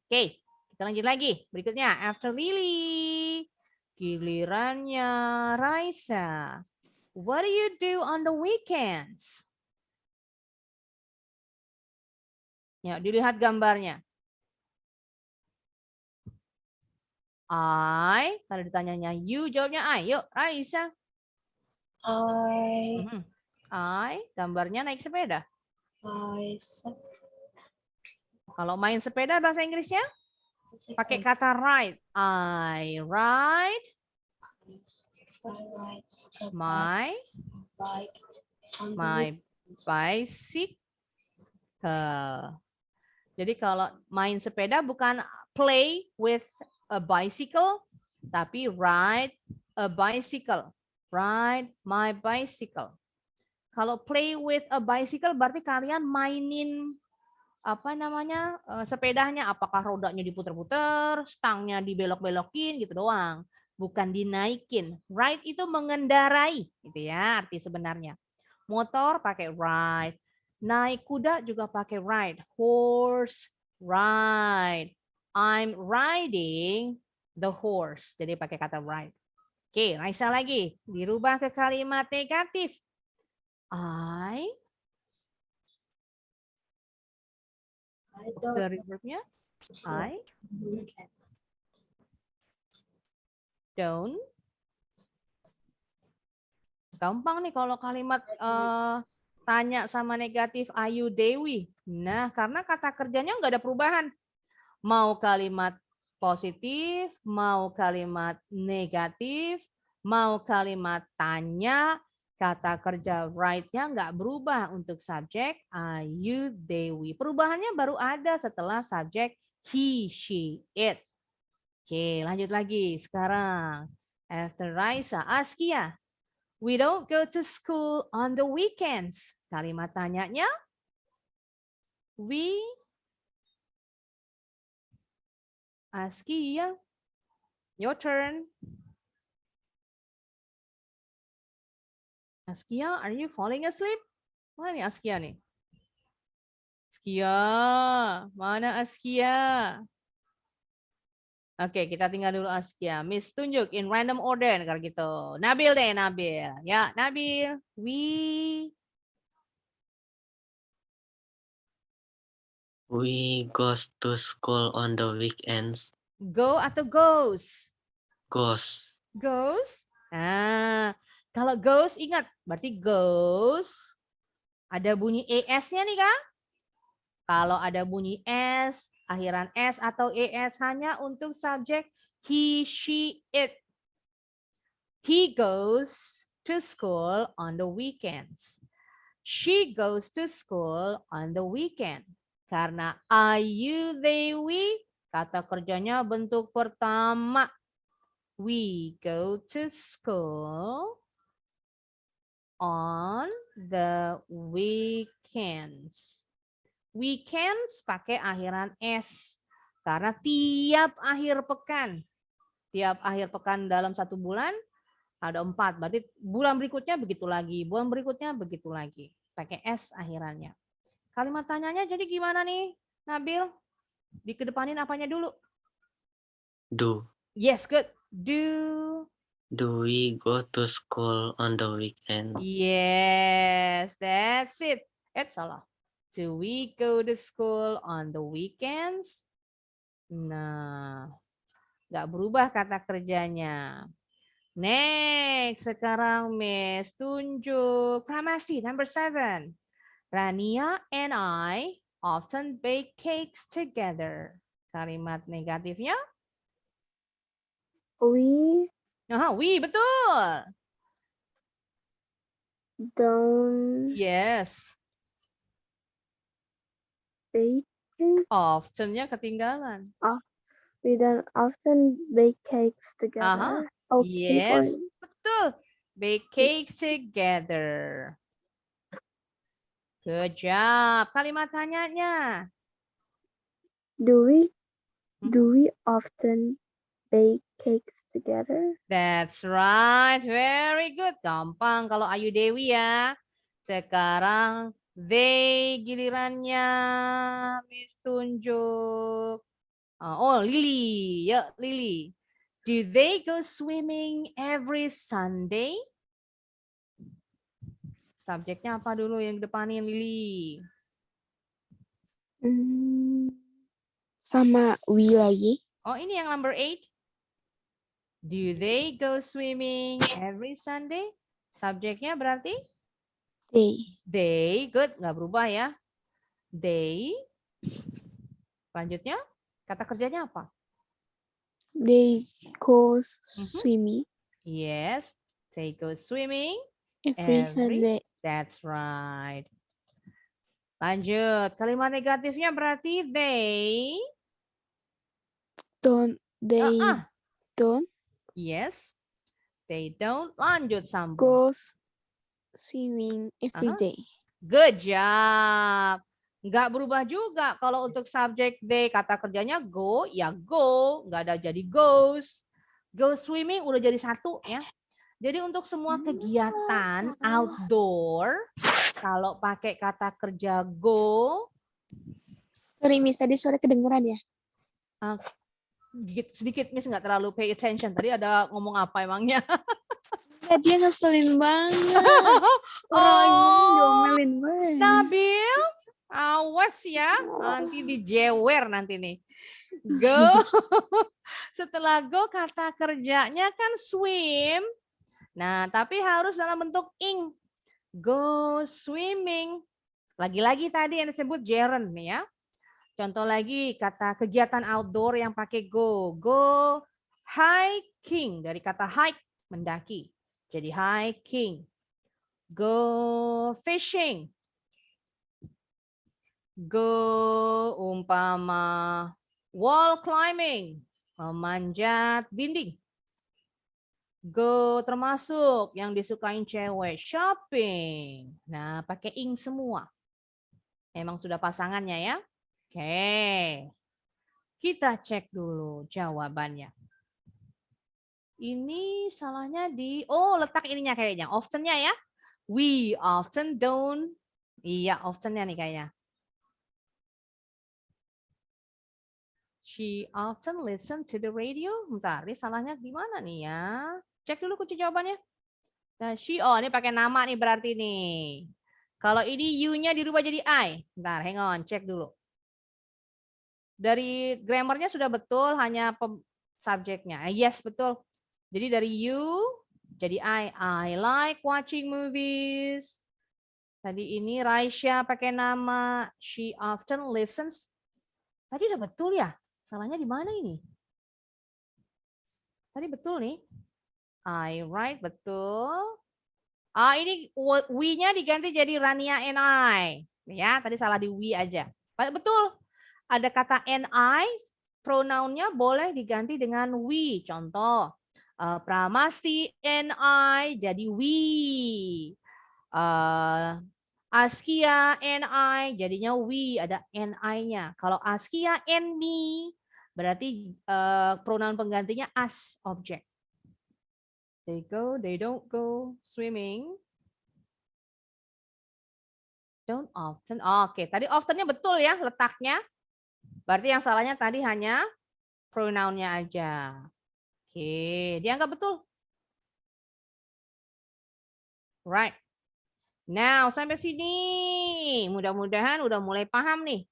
Oke, kita lanjut lagi. Berikutnya, after Lily. Gilirannya Raisa. What do you do on the weekends? Ya, dilihat gambarnya. Kalau ditanyanya you, jawabnya I. Yuk, Raisa. I Gambarnya naik sepeda. I Kalau main sepeda bahasa Inggrisnya pakai kata ride. I ride my bike on the my bicycle. Jadi kalau main sepeda bukan play with a bicycle, tapi ride a bicycle. Ride my bicycle. Kalau play with a bicycle berarti kalian mainin apa namanya sepedanya, apakah rodanya diputer-puter, stangnya dibelok-belokin gitu doang, bukan dinaikin. Ride itu mengendarai, gitu ya arti sebenarnya. Motor pakai ride, naik kuda juga pakai ride, horse ride. I'm riding the horse, jadi pakai kata ride. Oke, Raisa lagi, dirubah ke kalimat negatif. Auxiliary verbnya I don't. Gampang nih kalau kalimat tanya sama negatif Ayu Dewi. Nah, karena kata kerjanya nggak ada perubahan. Mau kalimat positif, mau kalimat negatif, mau kalimat tanya, kata kerja right-nya nggak berubah untuk subjek Ayu Dewi. Perubahannya baru ada setelah subjek he, she, it. Oke, lanjut lagi. Sekarang, after Raisa, Askia. We don't go to school on the weekends. Kalimat tanyanya, we. Askia, your turn. Askia, are you falling asleep? Mana nih Askia nih? Askia, mana Askia? Oke, kita tinggal dulu Askia. Miss tunjuk in random order kalau gitu. Nabil deh, Nabil. Ya, Nabil. We goes to school on the weekends. Go atau goes? Goes. Goes. Nah, kalau goes ingat, berarti goes. Ada bunyi ES-nya nih, Kak. Kalau ada bunyi S, akhiran S atau ES hanya untuk subjek he, she, it. He goes to school on the weekends. She goes to school on the weekend. Karena Ayu Dewi, kata kerjanya bentuk pertama. We go to school on the weekends. Weekends pakai akhiran S. Karena tiap akhir pekan dalam satu bulan ada 4. Berarti bulan berikutnya begitu lagi. Bulan berikutnya begitu lagi. Pakai S akhirannya. Kalimat tanyanya jadi gimana nih, Nabil? Dikedepanin apanya dulu? Do. Yes, good. Do we go to school on the weekends? Yes, that's it. Salah. Do we go to school on the weekends? Nah, nggak berubah kata kerjanya. Next, sekarang Miss tunjuk Pramasti, number 7. Rania and I often bake cakes together. Kalimat negatifnya? We Betul. don't Yes. bake cakes. Often-nya ketinggalan. We don't often bake cakes together. Yes, betul. Bake cakes together. Good job. Kalimat tanyanya. Do we often bake cakes together? That's right. Very good. Gampang kalau Ayu Dewi ya. Sekarang they gilirannya Miss tunjuk. Lily. Ya, Lily. Do they go swimming every Sunday? Subjeknya apa dulu yang depanin Lily? Sama we lagi. Oh, ini yang number 8. Do they go swimming every Sunday? Subjeknya berarti? They. They, good. Nggak berubah ya. They Selanjutnya, kata kerjanya apa? They go swimming Yes, they go swimming every Sunday. That's right. Lanjut, kalimat negatifnya berarti they. Don't Yes, they don't. Lanjut sambung. go swimming every day. Good job. Nggak berubah juga. Kalau untuk subjek they, kata kerjanya go, ya go. Nggak ada jadi goes. Go swimming udah jadi satu ya. Jadi untuk semua kegiatan outdoor, kalau pakai kata kerja go, Sorry Miss, tadi suara kedengeran ya? sedikit Miss nggak terlalu pay attention. Tadi ada ngomong apa emangnya? Ya, dia ngeselin banget. Diomelin banget. Nabil, awas ya, nanti dijewer nanti nih. Go, setelah go kata kerjanya kan swim. Nah, tapi harus dalam bentuk ing. Go swimming. Lagi-lagi tadi yang disebut gerund nih ya. Contoh lagi kata kegiatan outdoor yang pakai go. Go hiking, dari kata hike, mendaki. Jadi hiking. Go fishing. Go umpama wall climbing, memanjat dinding. Go termasuk yang disukain cewek, shopping. Nah, pakai ing semua. Emang sudah pasangannya ya? Oke. Kita cek dulu jawabannya. Ini salahnya di, letak ininya kayaknya. Often-nya ya. We often don't. Iya, often-nya nih kayaknya. She often listen to the radio. Bentar, ini salahnya gimana nih ya? Cek dulu kunci jawabannya. Nah, ini pakai nama nih berarti nih. Kalau ini you-nya dirubah jadi I. Bentar, hang on, cek dulu. Dari grammarnya sudah betul, hanya subjeknya. Yes, betul. Jadi dari you jadi I like watching movies. Tadi ini Raisya pakai nama. She often listens. Tadi udah betul ya? Salahnya di mana ini? Tadi betul nih. I write betul. Ini we-nya diganti jadi Rania and I. Ya, tadi salah di we aja. Betul. Ada kata and I, pronounnya boleh diganti dengan we. Contoh, Pramasti and I jadi we. Askia and I jadinya we, ada and I-nya. Kalau Askia and me, berarti pronoun penggantinya as object. They go, they don't go swimming. Don't often. Oke, tadi often-nya betul ya letaknya. Berarti yang salahnya tadi hanya pronoun-nya aja. Oke, dianggap betul. Right. Now, sampai sini. Mudah-mudahan udah mulai paham nih.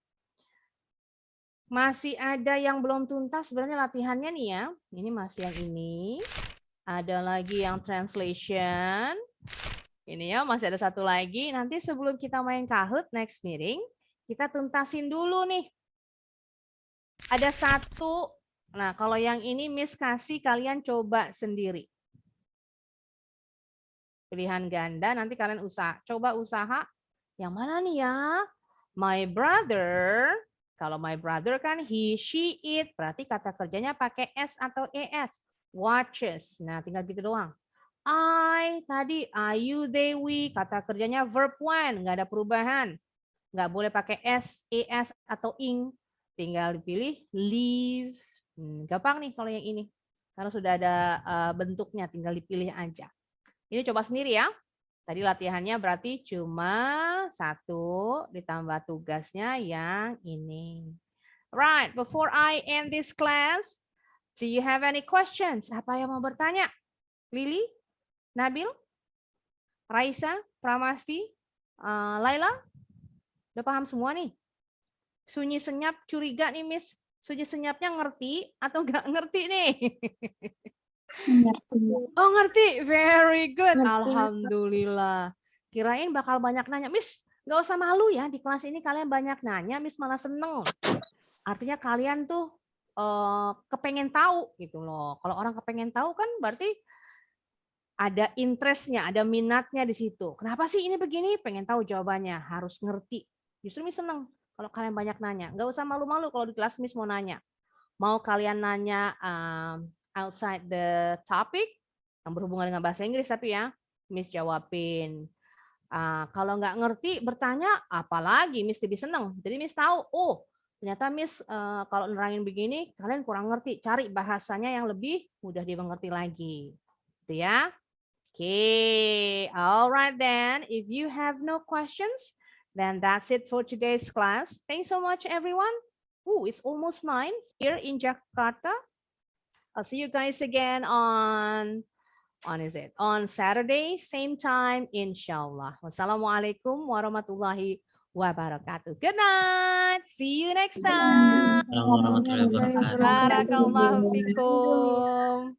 Masih ada yang belum tuntas sebenarnya latihannya nih ya. Ini masih yang ini. Ada lagi yang translation. Ini ya, masih ada satu lagi. Nanti sebelum kita main Kahoot next meeting, kita tuntasin dulu nih. Ada satu. Nah, kalau yang ini Miss kasih kalian coba sendiri. Pilihan ganda, nanti kalian coba usaha. Yang mana nih ya? My brother. Kalau my brother kan he, she, it. Berarti kata kerjanya pakai S atau ES. Watches. Nah, tinggal gitu doang. I tadi, you, they, we. Kata kerjanya verb one. Nggak ada perubahan. Nggak boleh pakai S, ES, atau ing. Tinggal dipilih leave. Gampang nih kalau yang ini. Karena sudah ada bentuknya. Tinggal dipilih aja. Ini coba sendiri ya. Tadi latihannya berarti cuma 1 ditambah tugasnya yang ini. Right, before I end this class, do you have any questions? Apa yang mau bertanya? Lily, Nabil, Raisa, Pramasti, Laila? Udah paham semua nih? Sunyi senyap curiga nih Miss. Sunyi senyapnya ngerti atau nggak ngerti nih? Oh ngerti, very good. Ngerti. Alhamdulillah. Kirain bakal banyak nanya, Miss nggak usah malu ya di kelas ini kalian banyak nanya, Miss malah seneng. Artinya kalian tuh kepengen tahu gitu loh. Kalau orang kepengen tahu kan berarti ada interestnya, ada minatnya di situ. Kenapa sih ini begini? Pengen tahu jawabannya, harus ngerti. Justru Miss seneng kalau kalian banyak nanya. Nggak usah malu-malu kalau di kelas Miss mau nanya. Mau kalian nanya outside the topic, yang berhubungan dengan bahasa Inggris tapi ya, Miss jawabin. Kalau nggak ngerti bertanya, apalagi Miss lebih seneng. Jadi Miss tahu, oh ternyata Miss kalau nerangin begini, kalian kurang ngerti. Cari bahasanya yang lebih mudah dimengerti lagi. Gitu ya. Okay, all right then. If you have no questions, then that's it for today's class. Thanks so much, everyone. Ooh, it's almost 9 here in Jakarta. I'll see you guys again on Saturday, same time, inshallah. Wassalamualaikum warahmatullahi wabarakatuh. Good night. See you next time. Assalamualaikum warahmatullahi wabarakatuh. Barakallahu fikum.